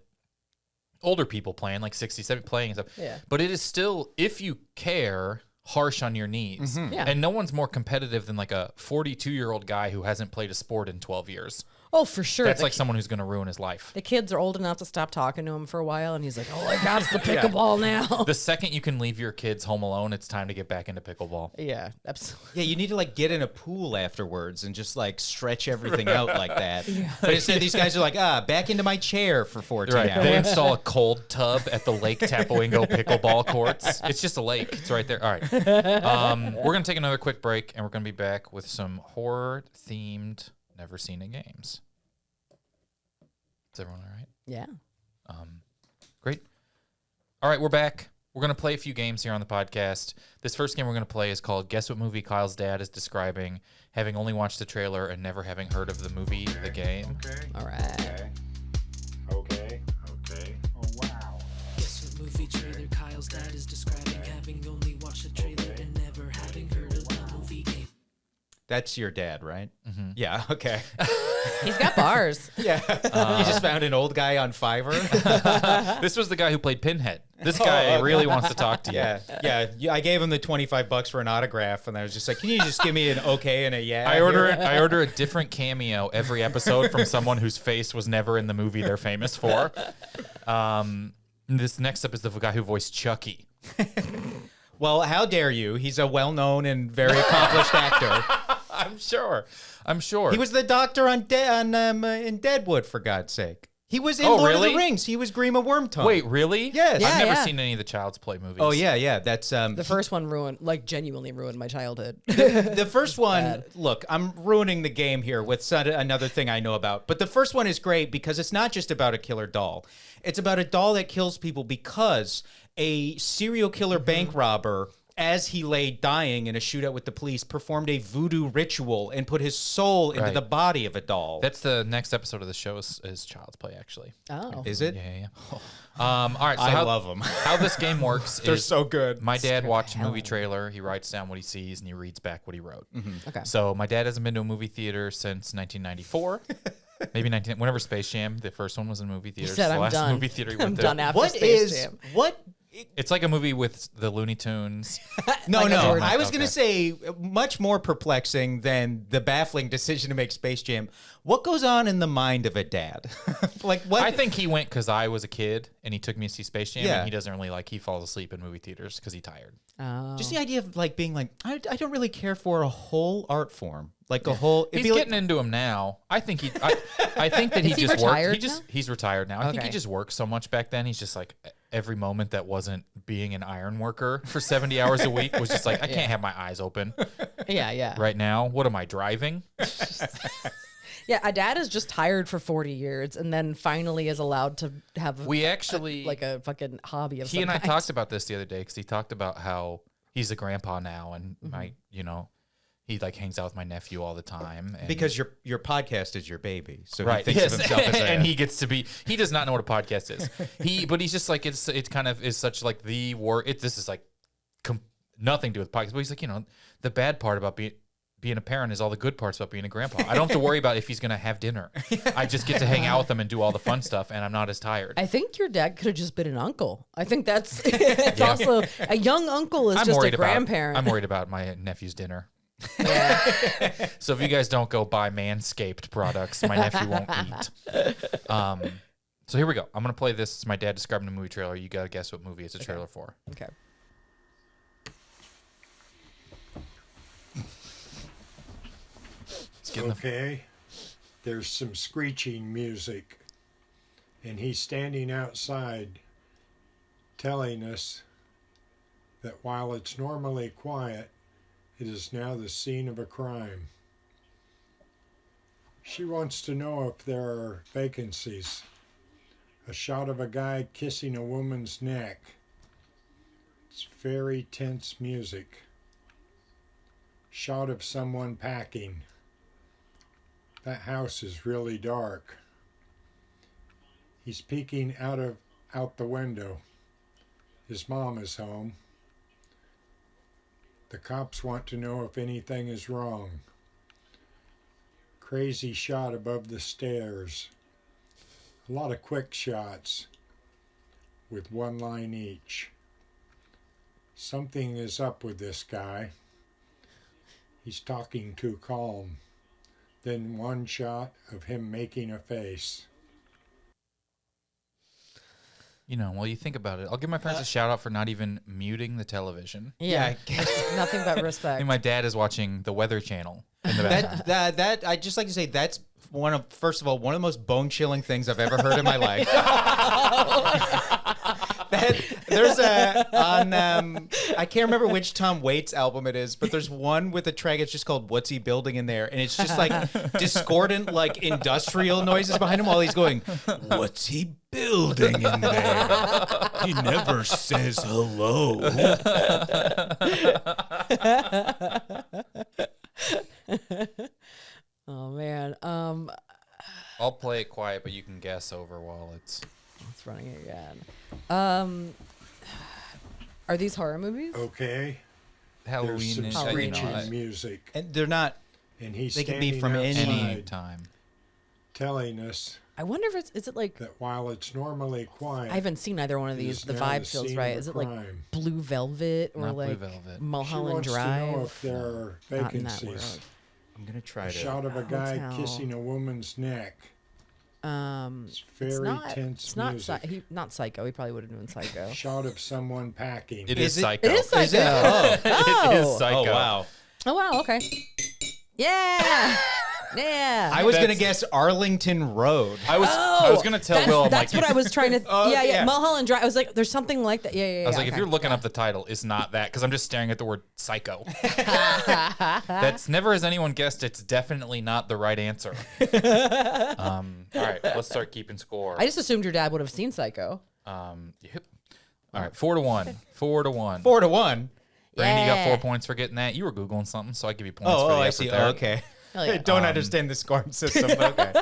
older people playing, like 60, 70 playing and stuff. Yeah. But it is still, if you care, harsh on your knees. Yeah. And no one's more competitive than like a 42-year-old guy who hasn't played a sport in 12 years. Oh, for sure. That's like someone who's going to ruin his life. The kids are old enough to stop talking to him for a while, and he's like, "Oh, I got the pickleball now." The second you can leave your kids home alone, it's time to get back into pickleball. Yeah, absolutely. Yeah, you need to like get in a pool afterwards and just like stretch everything out like that. But instead, these guys are like, back into my chair for 14 Right. hours. They install a cold tub at the Lake Tapawingo pickleball courts. It's just a lake. It's right there. All right. We're going to take another quick break, and we're going to be back with some horror-themed Never Seen It games. Is everyone all right? Yeah. Great. All right, we're back. We're going to play a few games here on the podcast. This first game we're going to play is called Guess What Movie Kyle's Dad is Describing, having only watched the trailer and never having heard of the movie, the game. Okay. All right. Okay. Oh, wow. Guess what movie trailer Kyle's dad is describing, having only watched the trailer and never having heard of the movie game. That's your dad, right? Mm-hmm. Yeah, okay. He's got bars. Yeah. You just found an old guy on Fiverr? This was the guy who played Pinhead. This guy really wants to talk to you. Yeah. I gave him the $25 for an autograph, and I was just like, can you just give me an okay and a yeah? I order a different cameo every episode from someone whose face was never in the movie they're famous for. This next up is the guy who voiced Chucky. Well, how dare you? He's a well-known and very accomplished actor. I'm sure. He was the doctor in Deadwood, for God's sake. He was in Lord of the Rings. He was Grima Wormtongue. Wait, really? Yes. Yeah, I've never yeah. seen any of the Child's Play movies. Oh, yeah. That's The first one genuinely ruined my childhood. the first one. Look, I'm ruining the game here with another thing I know about. But the first one is great because it's not just about a killer doll. It's about a doll that kills people because a serial killer bank robber, as he lay dying in a shootout with the police, performed a voodoo ritual and put his soul into the body of a doll. That's the next episode of the show is Child's Play, actually. Oh. Is it? Yeah. All right. So I love them. How this game works They're is so good. my dad watched a movie trailer. He writes down what he sees, and he reads back what he wrote. Okay. So my dad hasn't been to a movie theater since 1994. Maybe whenever Space Jam, the first one was in movie theaters. said, the "I'm last done. movie theater he I'm went done to. after What Space is Jam." what? It's like a movie with the Looney Tunes. No. Jordan. I was going Okay. to say much more perplexing than the baffling decision to make Space Jam. What goes on in the mind of a dad? Like what? I think he went because I was a kid and he took me to see Space Jam. Yeah. And he doesn't really he falls asleep in movie theaters because he's tired. Oh. just the idea of like being like, I don't really care for a whole art form, like a whole. it'd He's be like- getting into him now. I think I think that he Is he just retired worked. now? He's retired now. I think he Okay. just worked so much back then. He's just like every moment that wasn't being an iron worker for 70 hours a week was just like I can't have my eyes open Yeah. right now. What am I driving? Yeah, a dad is just tired for 40 years and then finally is allowed to have We actually like a fucking hobby of he some and I kind. talked about this the other day because he talked about how he's a grandpa now and my he like hangs out with my nephew all the time and because your podcast is your baby, so right he thinks of himself as a, and he gets to be he does not know what a podcast is but he's just like it kind of is such like the war this is like nothing to do with podcasts, but he's like the bad part about being a parent is all the good parts about being a grandpa. I don't have to worry about if he's going to have dinner. I just get to hang out with him and do all the fun stuff, and I'm not as tired. I think your dad could have just been an uncle. I think that's it's also a young uncle is just a grandparent. I'm worried about my nephew's dinner. Yeah. So if you guys don't go buy Manscaped products, my nephew won't eat. So here we go. I'm going to play this. It's my dad describing the movie trailer. You got to guess what movie it's a trailer for. Okay. Okay. There's some screeching music. And he's standing outside telling us that while it's normally quiet, it is now the scene of a crime. She wants to know if there are vacancies A shot of a guy kissing a woman's neck. It's very tense music. Shot of someone packing. That house is really dark. He's peeking out the window. His mom is home. The cops want to know if anything is wrong. Crazy shot above the stairs. A lot of quick shots with one line each. Something is up with this guy. He's talking too calm. Then one shot of him making a face. You know, well, you think about it. I'll give my parents a shout out for not even muting the television. Yeah, it's nothing but I respect. mean, my dad is watching the Weather Channel in the background. That I just like to say that's first of all one of the most bone chilling things I've ever heard in my life. There's I can't remember which Tom Waits album it is, but there's one with a track. It's just called "What's He Building in There," and it's just like discordant, like industrial noises behind him while he's going, "What's he building in there? He never says hello." Oh man, I'll play it quiet, but you can guess over while it's running again. Are these horror movies? Okay. There's Halloween. some and screeching music. And they're not. And he's They can standing be from any any outside time. telling us I wonder if is it like that while it's normally quiet, I haven't seen either one of it these. is The now vibe the feels scene right. of Is a it like crime. Blue Velvet or Not Blue like Velvet. She Mulholland wants Drive? to know if there are Not in that vacancies. world. I'm gonna try A to. shot of a guy Hotel. kissing a woman's neck. It's very It's not. tense It's not. music. Not Psycho. He probably would have been Psycho. Shot of someone packing. It Is is it- Psycho. It is Psycho. Is it? Oh. Oh. It is Psycho. Oh wow. Oh wow. Okay. Yeah. Yeah. I was gonna That's- guess Arlington Road. I was gonna tell Will. I'm That's like, what I was trying to. Oh, yeah, yeah. Mulholland Drive. I was like, there's something like that. Yeah. I was like, if okay. you're looking up the title, it's not that because I'm just staring at the word psycho. That's never has anyone guessed. It's definitely not the right answer. All right, let's start keeping score. I just assumed your dad would have seen Psycho. Yep. All right, 4-1. 4-1. 4-1. Brandy got 4 Yeah. points for getting that. You were googling something, so I give you points Oh, for the I effort see. there. Oh, okay. Hell yeah. I don't understand the scoring system. But okay.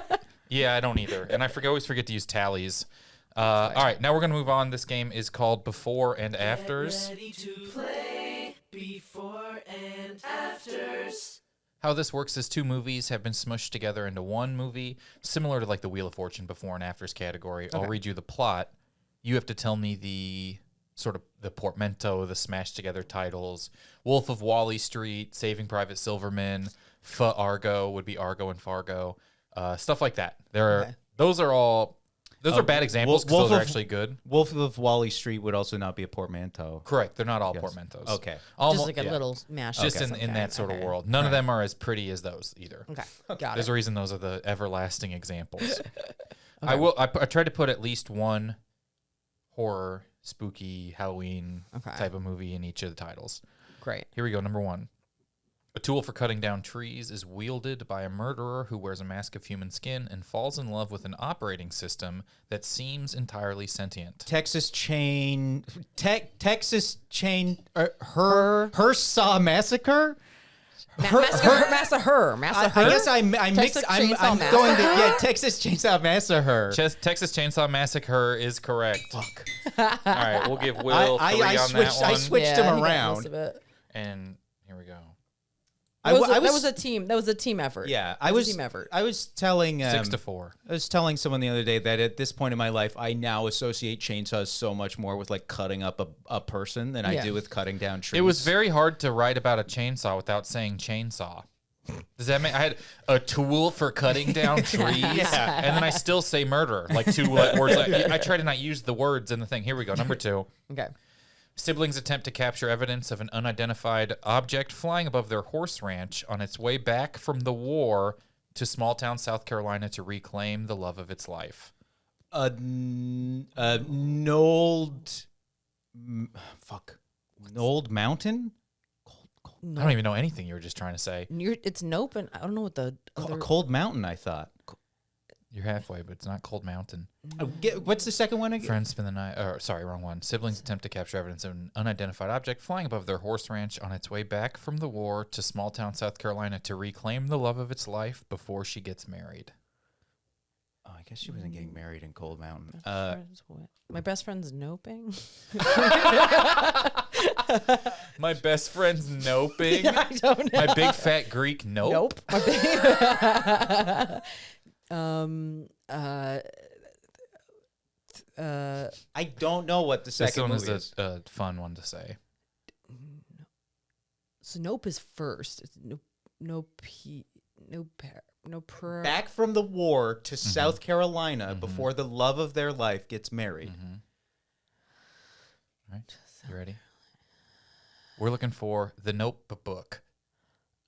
Yeah, I don't either, and I always forget to use tallies. All right, now we're gonna move on. This game is called Before and Afters. Ready to play before and afters. How this works is two movies have been smushed together into one movie, similar to like the Wheel of Fortune Before and Afters category. I'll read you the plot. You have to tell me the sort of the portmanteau, the smashed together titles. Wolf of Wall Street, Saving Private Silverman, Argo would be Argo and Fargo, stuff like that. Those are all. Those are bad examples because Wolf those are of- actually good. Wolf of Wall Street would also not be a portmanteau. Correct. They're not all Yes. portmanteaus. Okay. Just like a yeah. little mash. Just in that sort of world. None of them are as pretty as those either. Okay. Got There's it. a reason those are the everlasting examples. I tried to put at least one horror, spooky, Halloween Okay. type of movie in each of the titles. Great. Here we go. Number 1. A tool for cutting down trees is wielded by a murderer who wears a mask of human skin and falls in love with an operating system that seems entirely sentient. Texas Chain Hearsaw Massacre. Massacre. I guess I mixed. Texas I'm Chainsaw going to Massacre? Texas Chainsaw Massacre. Texas Chainsaw Massacre is correct. Fuck. All right, we'll give Will 3 I on switched. that one. I switched Yeah, him he got around. most of it. And here we go. That was a team. That was a team effort. Yeah, That was a team effort. I was telling 6-4. I was telling someone the other day that at this point in my life, I now associate chainsaws so much more with like cutting up a person than I Yeah. do with cutting down trees. It was very hard to write about a chainsaw without saying chainsaw. Does that mean I had a tool for cutting down trees? Yeah. And then I still say murder, like two words. I try to not use the words in the thing. Here we go. Number 2. Okay. Siblings attempt to capture evidence of an unidentified object flying above their horse ranch on its way back from the war to small town South Carolina to reclaim the love of its life. Nold Mountain? I don't even know anything you were just trying to say. It's Nope, and I don't know what the A other. Cold Mountain, I thought. You're halfway, but it's not Cold Mountain. What's the second one again? Friends spend the night. Or sorry, wrong one. Siblings attempt to capture evidence of an unidentified object flying above their horse ranch on its way back from the war to small town South Carolina to reclaim the love of its life before she gets married. Oh, I guess she wasn't getting married in Cold Mountain. My best friend's noping. My best friend's noping. I don't know. My big fat Greek nope. I don't know what the This second one movie is a fun one to say. So nope is first. It's no per. Back from the war to South Carolina before the love of their life gets married. All right, you ready? We're looking for The Notebook.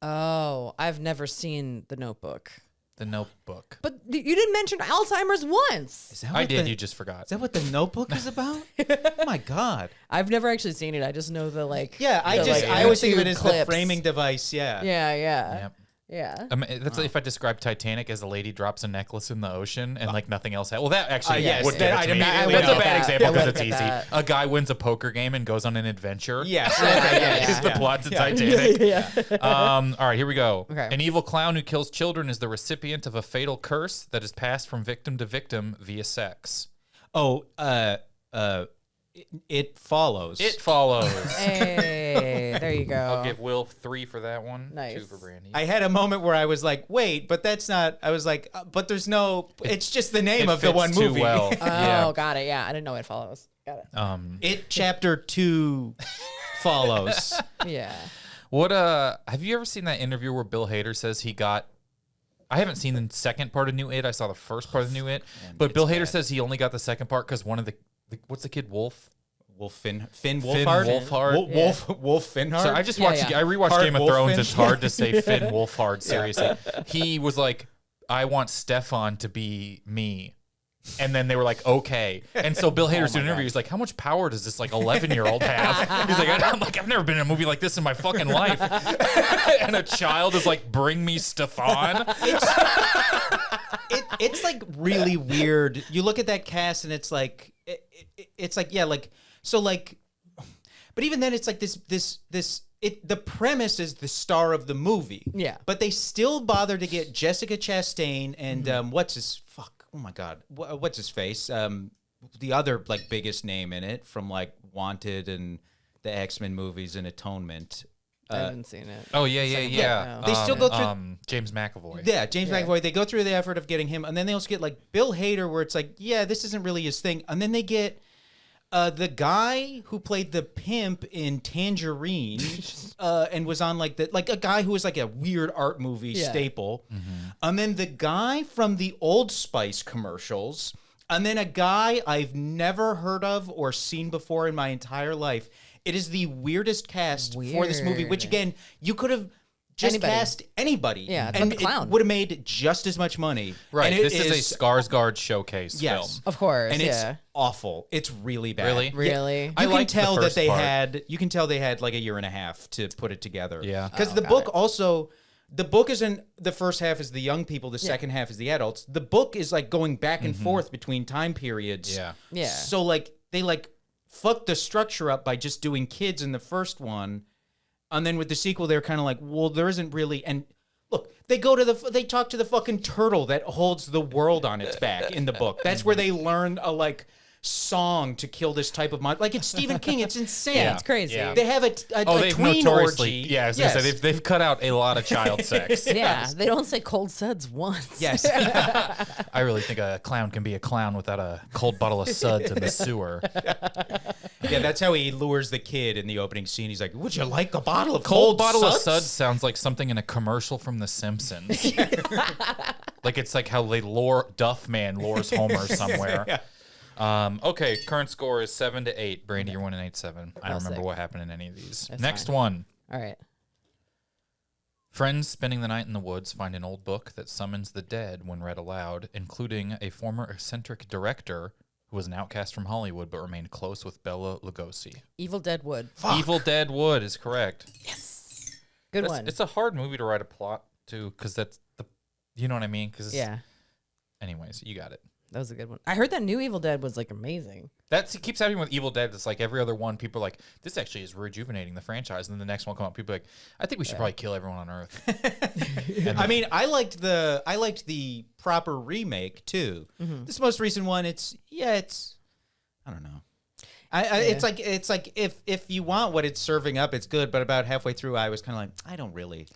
Oh, I've never seen The Notebook. The Notebook. But you didn't mention Alzheimer's once. Is that I what did. the- You just forgot. Is that what the Notebook is about? Oh my God. I've never actually seen it. I just know the Yeah, the, I always think of it YouTube as the clips. framing device. Yeah. Yeah. Yep. Yeah. That's if I describe Titanic as a lady drops a necklace in the ocean and like nothing else. Well, that actually yes, would that give it to I'd me. immediately That's a know. bad that. example I because would it's get easy. that. A guy wins a poker game and goes on an adventure. Yes. Is the plot to Titanic. Yeah. All right, here we go. Okay. An evil clown who kills children is the recipient of a fatal curse that is passed from victim to victim via sex. Oh, It Follows. It Follows. Hey, there you go. I'll give Will 3 for that one. Nice. 2 for Brandie. I had a moment where I was like, wait, but that's not. I was like, but there's no. It's just the name It of the fits one too movie. well. Oh, got it. Yeah, I didn't know It Follows. Got it. It Chapter 2 follows. Yeah. What have you ever seen that interview where Bill Hader says he got I haven't seen the second part of New It. I saw the first part of New It. But Bill Hader says he only got the second part because one of the what's the kid, Finn Wolfhard? Wolfhard? Wolf Finhard? So I just watched I rewatched Hard Game of Wolf Thrones. Finn? It's hard to say Finn Wolfhard, seriously. He was like, I want Stefan to be me. And then they were like, okay. And so Bill Hader's doing an interview. He's like, how much power does this like 11-year-old have? He's like, I've never been in a movie like this in my fucking life. And a child is like, bring me Stefan. It's like really weird. You look at that cast and it's like, it's like, yeah, like, so like, but even then it's like the premise is the star of the movie. Yeah. But they still bother to get Jessica Chastain and what's his face? The other like biggest name in it from like Wanted and the X-Men movies and Atonement. I haven't seen it. Oh, yeah. They still go through James McAvoy. Yeah, James McAvoy. They go through the effort of getting him, and then they also get like Bill Hader, where it's like, yeah, this isn't really his thing, and then they get the guy who played the pimp in Tangerine, and was on like a guy who was like a weird art movie staple, and then the guy from the Old Spice commercials, and then a guy I've never heard of or seen before in my entire life. It is the weirdest cast for this movie, which again, you could have just cast anybody. Yeah, it's and like the clown. it would have made just as much money. Right. And This is a Skarsgård showcase film. Of course. And yeah. it's awful. It's really bad. Really? Really? You I can liked the tell that first they part. had. You can tell they had like a year and a half to put it together. Yeah. Because the book also. The book isn't the first half is the young people, the second half is the adults. The book is like going back and forth between time periods. Yeah. Yeah. So like they like fucked the structure up by just doing kids in the first one, and then with the sequel they're kind of like, well, there isn't really. And look, they talk to the fucking turtle that holds the world on its back in the book. That's where they learn a like song to kill this type of monster. Like it's Stephen King. It's insane. Yeah, it's crazy. Yeah. They have a They've tween notoriously, orgy. yeah, I was gonna say, they've cut out a lot of child sex. Yeah, they don't say cold suds once. Yes. I really think a clown can be a clown without a cold bottle of suds in the sewer. Yeah, that's how he lures the kid in the opening scene. He's like, "Would you like a bottle of Cold bottle suds? of suds sounds like something in a commercial from The Simpsons. Like it's like how Duff Man lures Homer somewhere. Okay, current score is 7-8. Brandie, you're 1-8-7. I don't remember what happened in any of these. That's Next fine. one. All right. Friends spending the night in the woods find an old book that summons the dead when read aloud, including a former eccentric director who was an outcast from Hollywood but remained close with Bela Lugosi. Evil Dead Wood. Evil Dead Wood is correct. Good one. It's a hard movie to write a plot to because that's the, you know what I mean? Because yeah. Anyways, you got it. That was a good one. I heard that new Evil Dead was like amazing. It keeps happening with Evil Dead. It's like every other one, people are like, this actually is rejuvenating the franchise. And then the next one come out, people are like, I think we should probably kill everyone on Earth. I mean, I liked the proper remake too. This most recent one, it's I don't know. It's like if you want what it's serving up, it's good. But about halfway through, I was kind of like, I don't really.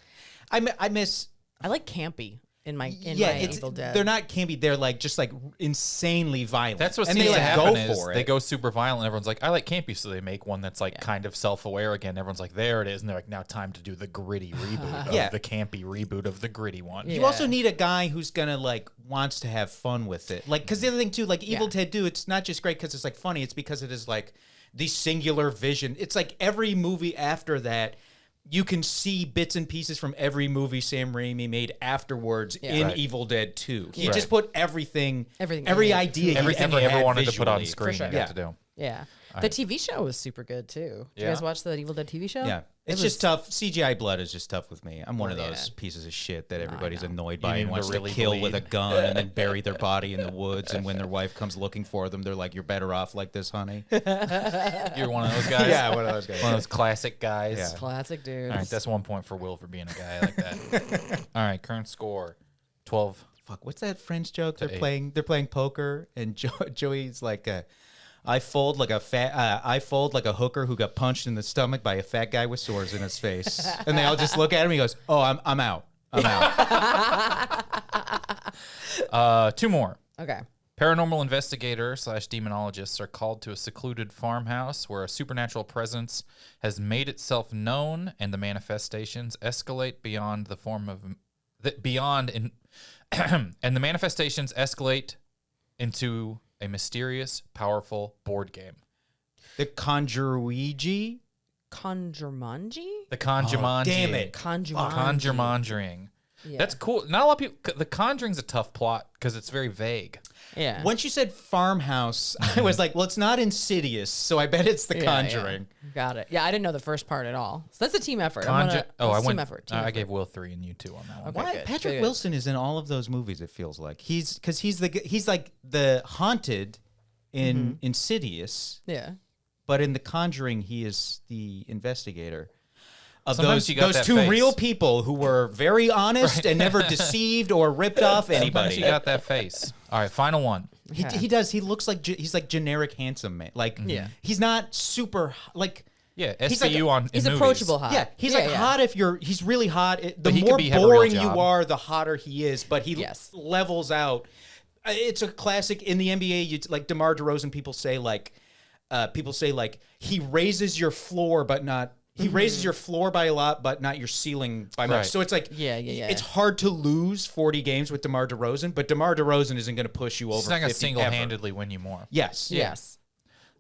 I like campy in my Evil Dead. They're not campy. They're like just like insanely violent. That's what and seems they to like happen go is for it. they go super violent. And everyone's like, I like campy, so they make one that's like kind of self-aware again. Everyone's like, there it is, and they're like, now time to do the gritty reboot of the campy reboot of the gritty one. You also need a guy who's gonna like wants to have fun with it. Like, because the other thing too, like Evil Dead 2, it's not just great because it's like funny. It's because it is like the singular vision. It's like every movie after that. You can see bits and pieces from every movie Sam Raimi made afterwards in Evil Dead 2. He just put every idea, everything he ever wanted to put on visually. screen. Sure. He got to do. Yeah. The TV show was super good too. Did you guys watch the Evil Dead TV show? Yeah. It's just tough. CGI blood is just tough with me. I'm one of those pieces of shit that everybody's annoyed by and wants to really kill bleed. with a gun and then bury their body in the woods. And when their wife comes looking for them, they're like, "You're better off like this, honey." You're one of those guys? Yeah, one of those guys. One of those classic guys. Yeah. Classic dudes. All right, that's 1 point for Will for being a guy like that. All right, current score 12. Fuck, what's that French joke? They're 8. playing poker, and Joey's like, I fold like a hooker who got punched in the stomach by a fat guy with sores in his face, and they all just look at him. He goes, "Oh, I'm out. I'm out." 2 more. Okay. Paranormal investigator / demonologists are called to a secluded farmhouse where a supernatural presence has made itself known, and the manifestations escalate beyond the form of and the manifestations escalate into a mysterious, powerful board game. The Conjuruigi? Conjuremanji? The Conjuremanji. Damn it. Conjuremanjing. Yeah. That's cool. Not a lot of people. The Conjuring's a tough plot because it's very vague. Yeah. Once you said farmhouse, I was like, well, it's not Insidious, so I bet it's The Conjuring. Yeah. Got it. Yeah, I didn't know the first part at all. So that's a team effort. Team effort. I gave Will 3 and you 2 on that one. Okay. Why good. Patrick Good. Wilson is in all of those movies? It feels like he's like the haunted in Insidious, Yeah. but in The Conjuring he is the investigator. Of Sometimes you got those that two face. real people who were very honest and never deceived or ripped off Sometimes anybody. you got that face. All right, final one. He does. He looks like he's like generic handsome man. Like he's not super like. Yeah, He's SVU like- in He's movies. approachable hot. Yeah, he's like hot if he's really hot. The he could more have a real boring you job. are, the hotter he is. But he Yes. levels out. It's a classic in the NBA. Like DeMar DeRozan, people say like he raises your floor, but not. He raises your floor by a lot, but not your ceiling by much. Right. So it's like, Yeah. It's hard to lose 40 games with DeMar DeRozan, but DeMar DeRozan isn't going to push you over. He's not going to 50 single-handedly win you more. ever. Yes. Yes.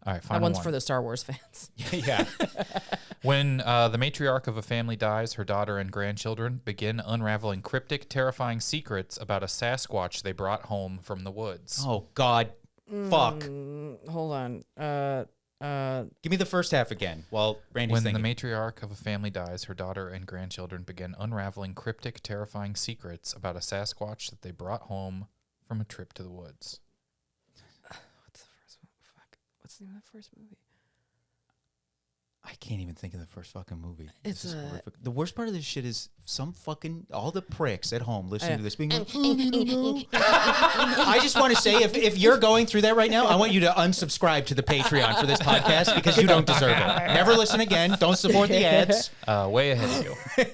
All right, That final one's one. for the Star Wars fans. Yeah. When the matriarch of a family dies, her daughter and grandchildren begin unraveling cryptic, terrifying secrets about a Sasquatch they brought home from the woods. Oh God. Fuck. Hold on. Give me the first half again while Randy's When thinking. the matriarch of a family dies, her daughter and grandchildren begin unraveling cryptic, terrifying secrets about a Sasquatch that they brought home from a trip to the woods. What's the first one? Fuck. What's the name of the first movie? I can't even think of the first fucking movie. It's This is a- horrific. The worst part of this shit is all the pricks at home listening to this being like, "Oh, I don't know." I just want to say, if you're going through that right now, I want you to unsubscribe to the Patreon for this podcast because you don't deserve it. Never listen again. Don't support the ads. Way ahead of you.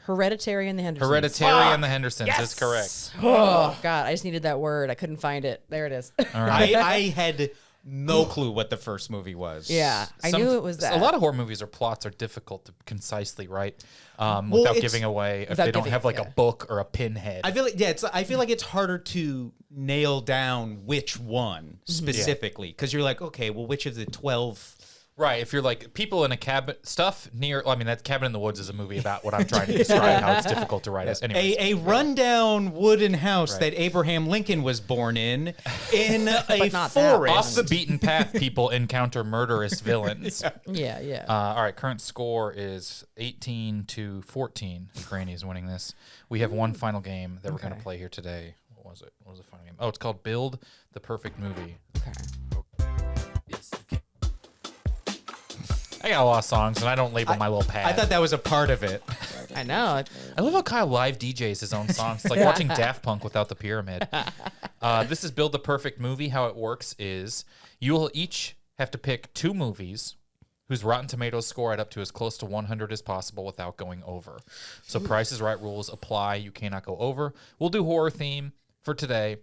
Hereditary and the Hendersons. Hereditary and the Hendersons is correct. Oh, God. I just needed that word. I couldn't find it. There it is. All right. I had no clue what the first movie was. Yeah. I knew it was that. A lot of horror movies or plots are difficult to concisely write without it's- giving away if Without they don't giving- have like yeah. a book or a pinhead. I feel like I feel like it's harder to nail down which one specifically because you're like, okay, well, which of the 12? Right, if you're like people in a cabin, stuff near. I mean, that Cabin in the Woods is a movie about what I'm trying to describe how it's difficult to write. Anyways, A rundown wooden house that Abraham Lincoln was born in a not that forest. off the beaten path, people encounter murderous villains. Yeah. All right, current score is 18-14. Granny's winning this. We have one final game that we're going to play here today. What was it? What was the final game? Oh, it's called Build the Perfect Movie. Okay. I got a lot of songs, and I don't label my little pad. I thought that was a part of it. I know. I love how Kyle live DJs his own songs. It's like watching Daft Punk without the pyramid. This is Build the Perfect Movie. How it works is you will each have to pick 2 movies whose Rotten Tomatoes score it up to as close to 100 as possible without going over. So Price is Right rules apply. You cannot go over. We'll do horror theme for today.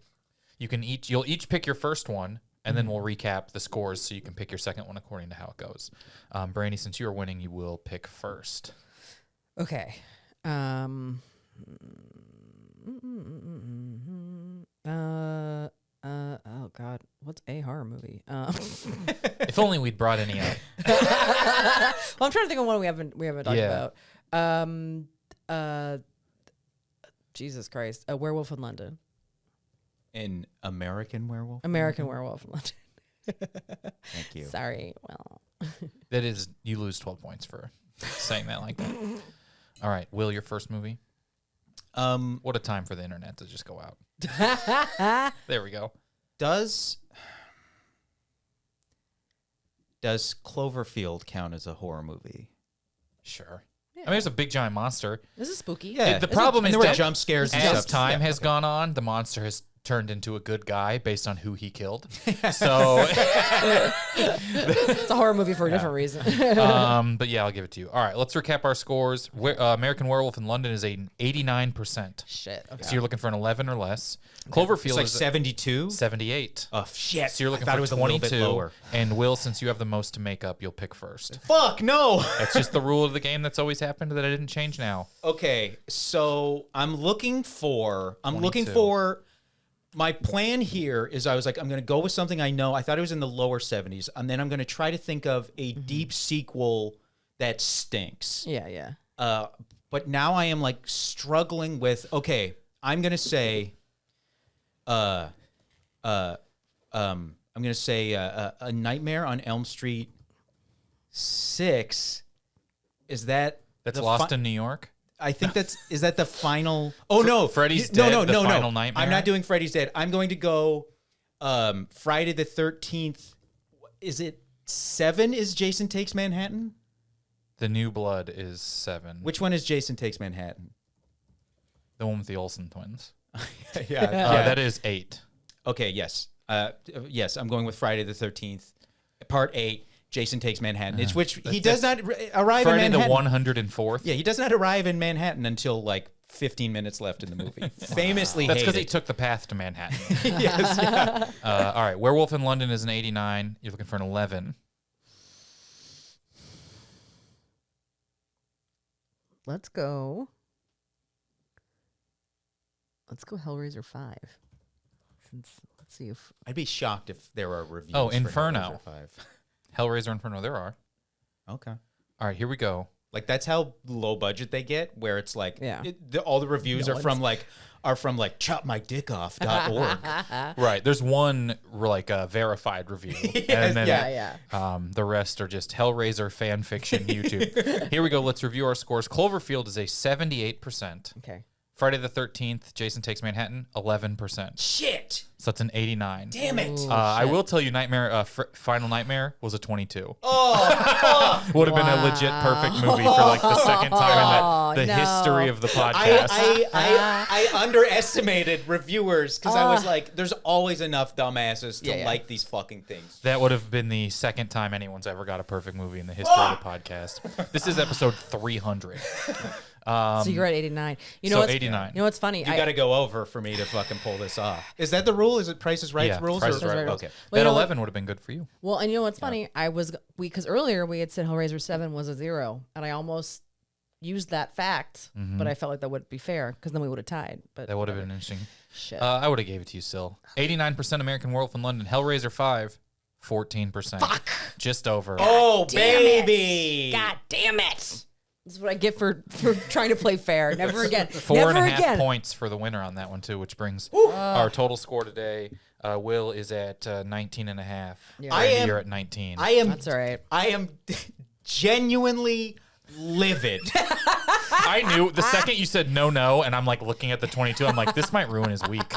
You'll each pick your first one, and then we'll recap the scores so you can pick your second one according to how it goes. Brandie, since you are winning, you will pick first. Okay. Oh God, what's a horror movie? If only we'd brought any up. Well, I'm trying to think of one we haven't talked about. Jesus Christ, A Werewolf in London. An American Werewolf? American Werewolf in London. Thank you. Sorry. Well, That is, you lose 12 points for saying that like that. All right, Will, your first movie? What a time for the internet to just go out. There we go. Does Cloverfield count as a horror movie? Sure. I mean, there's a big giant monster. this is spooky. Yeah. The problem is there were that jump scares and as stuff. time has gone on, the monster has turned into a good guy based on who he killed. So, It's a horror movie for a different reason. but yeah, I'll give it to you. All right, let's recap our scores. American Werewolf in London is an 89%. Shit. Okay. So you're looking for an 11 or less. Cloverfield It's like is 72? 78. Oh, shit. So you're looking I thought for it was 22. a little bit lower. And Will, since you have the most to make up, you'll pick first. Fuck, no. That's just the rule of the game that's always happened that I didn't change now. Okay, so I'm looking for my plan here is I was like, I'm going to go with something I know. I thought it was in the lower 70s. And then I'm going to try to think of a deep sequel that stinks. Yeah. But now I am like struggling with, okay, I'm going to say, I'm going to say A Nightmare on Elm Street 6. Is that That's the Lost in New York? I think is that the final? Oh no, Freddy's no, Dead, no, the no, final no. nightmare? I'm not doing Freddy's Dead. I'm going to go Friday the 13th. Is it 7? Is Jason Takes Manhattan? The New Blood is 7. Which one is Jason Takes Manhattan? The one with the Olsen twins. Yeah, That is 8. Okay, yes, yes. I'm going with Friday the 13th, Part 8. Jason Takes Manhattan. It's which he does not arrive Friday in the Manhattan. 104th. Yeah, he does not arrive in Manhattan until like 15 minutes left in the movie. Famously That's because he hated. took the path to Manhattan. Yes, yeah. All right, Werewolf in London is an 89. You're looking for an 11. Let's go Hellraiser 5. Let's see if I'd be shocked if there are reviews. Oh, for Inferno. Hellraiser 5. Hellraiser Inferno, there are. Okay. All right, here we go. Like that's how low budget they get, where it's like Yeah. all the reviews are from like chopmydickoff.org. Right, there's one like verified review, and then yeah. the rest are just Hellraiser fan fiction YouTube. Here we go. Let's review our scores. Cloverfield is a 78%. Okay. Friday the 13th, Jason Takes Manhattan, 11%. Shit! So that's an 89. Damn it! I will tell you, Nightmare, Final Nightmare was a 22. Oh, Would have been a legit perfect movie for like the second time in the history of the podcast. I underestimated reviewers because I was like, there's always enough dumbasses to like these fucking things. That would have been the second time anyone's ever got a perfect movie in the history of the podcast. This is episode 300. So you're at 89. You know so what's 89. You know what's funny? You got to go over for me to fucking pull this off. Is that the rule? Is it Price is Right Yeah, rules? Price is Right rules. Okay. Well, That you know 11 would have been good for you. Well, and you know what's funny? Because earlier we had said Hellraiser 7 was a 0, and I almost used that fact, but I felt like that wouldn't be fair because then we would have tied. But That would have been interesting. shit. I would have gave it to you still. 89% American Werewolf in London. Hellraiser 5, 14%. Fuck. Just over. Oh, Damn it. baby! God damn it! This is what I get for trying to play fair. Never again. 4.5 Never again. points for the winner on that one, too, which brings our total score today. Will is at 19 and a half. Yeah. Brandie, you're at 19. I am. That's all right. I am genuinely livid I knew the second you said no, and I'm like looking at the 22. I'm like, this might ruin his week.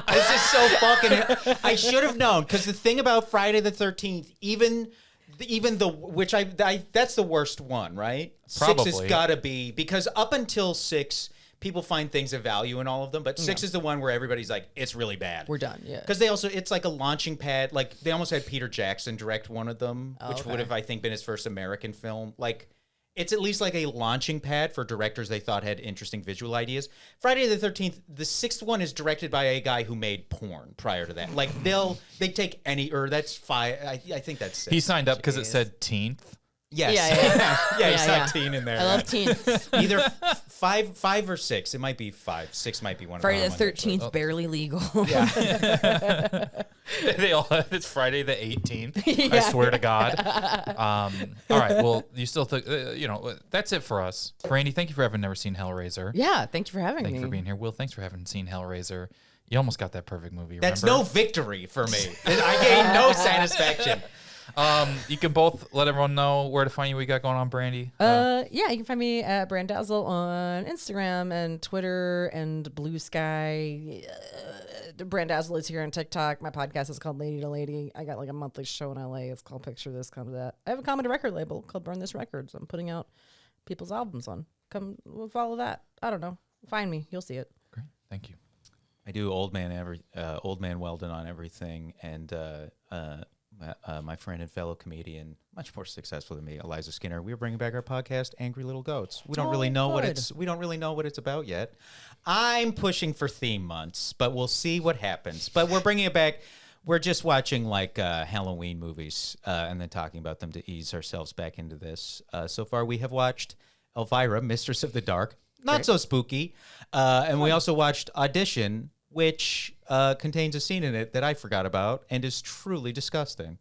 This is so fucking. I should have known, because the thing about Friday the 13th, even the which I that's the worst one, right? Probably. 6 has got to be, because up until 6, people find things of value in all of them, but 6 is the one where everybody's like, it's really bad. We're done. Yeah. Because it's like a launching pad. Like, they almost had Peter Jackson direct one of them, which would have, I think, been his first American film. Like, it's at least like a launching pad for directors they thought had interesting visual ideas. Friday the 13th, the 6th one is directed by a guy who made porn prior to that. Like, they take any, or that's 5. I think that's 6. He signed up because it said teenth. Yes. Yeah. He's not teen in there. I love teens. Either 5 or 6. It might be 5. 6 might be one. Friday of the them. 13th, barely legal. They all. It's Friday the 18th. I swear to God. All right. Well, you still think that's it for us. Brandie, thank you for having never seen Hellraiser. Yeah, thank you for having me. Thank you for being here. Will, thanks for having seen Hellraiser. You almost got that perfect movie. That's remember? no victory for me. I gained no satisfaction. You can both let everyone know where to find you. What you got going on, Brandie? Yeah, you can find me at Brandazzle on Instagram and Twitter and Blue Sky. Brandazzle is here on TikTok. My podcast is called Lady to Lady. I got like a monthly show in LA. It's called Picture This, Come to That. I have a comedy record label called Burn This Records. I'm putting out people's albums on. We'll follow that. I don't know. Find me. You'll see it. Great. Thank you. I do Old Man Weldon on everything, and my friend and fellow comedian, much more successful than me, Eliza Skinner. We're bringing back our podcast, Angry Little Goats. We don't really know what it's about yet. I'm pushing for theme months, but we'll see what happens. But we're bringing it back. We're just watching like Halloween movies and then talking about them to ease ourselves back into this. So far, we have watched Elvira, Mistress of the Dark. Not so spooky. And we also watched Audition, which contains a scene in it that I forgot about and is truly disgusting.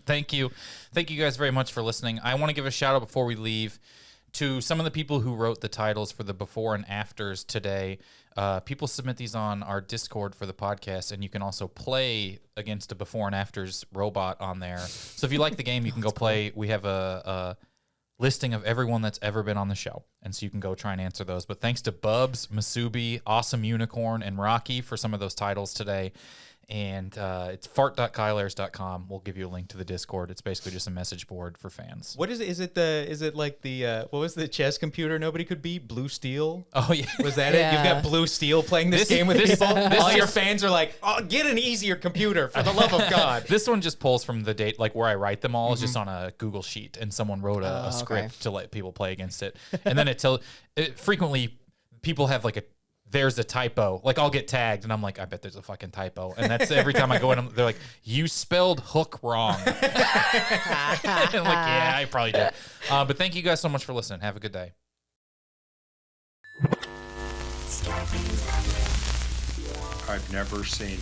Thank you guys very much for listening. I want to give a shout out before we leave to some of the people who wrote the titles for the before and afters today. People submit these on our Discord for the podcast, and you can also play against a before and afters robot on there. So if you like the game, you can go play. We have a listing of everyone that's ever been on the show, and so you can go try and answer those. But thanks to Bubs, Masubi, Awesome Unicorn, and Rocky for some of those titles today. And it's fart.kyleayers.com. We'll give you a link to the Discord. It's basically just a message board for fans. What is it? Is it like the what was the chess computer nobody could beat? Blue Steel? Oh yeah, was that it? You've got Blue Steel playing this game with people. All your fans are like, "Oh, get an easier computer for the love of God." This one just pulls from the date, like where I write them all. Is just on a Google sheet, and someone wrote a script to let people play against it, and then frequently people have like there's a typo. Like I'll get tagged and I'm like, I bet there's a fucking typo. And that's every time I go in, they're like, you spelled hook wrong. And I'm like, yeah, I probably did. But thank you guys so much for listening. Have a good day. I've never seen it.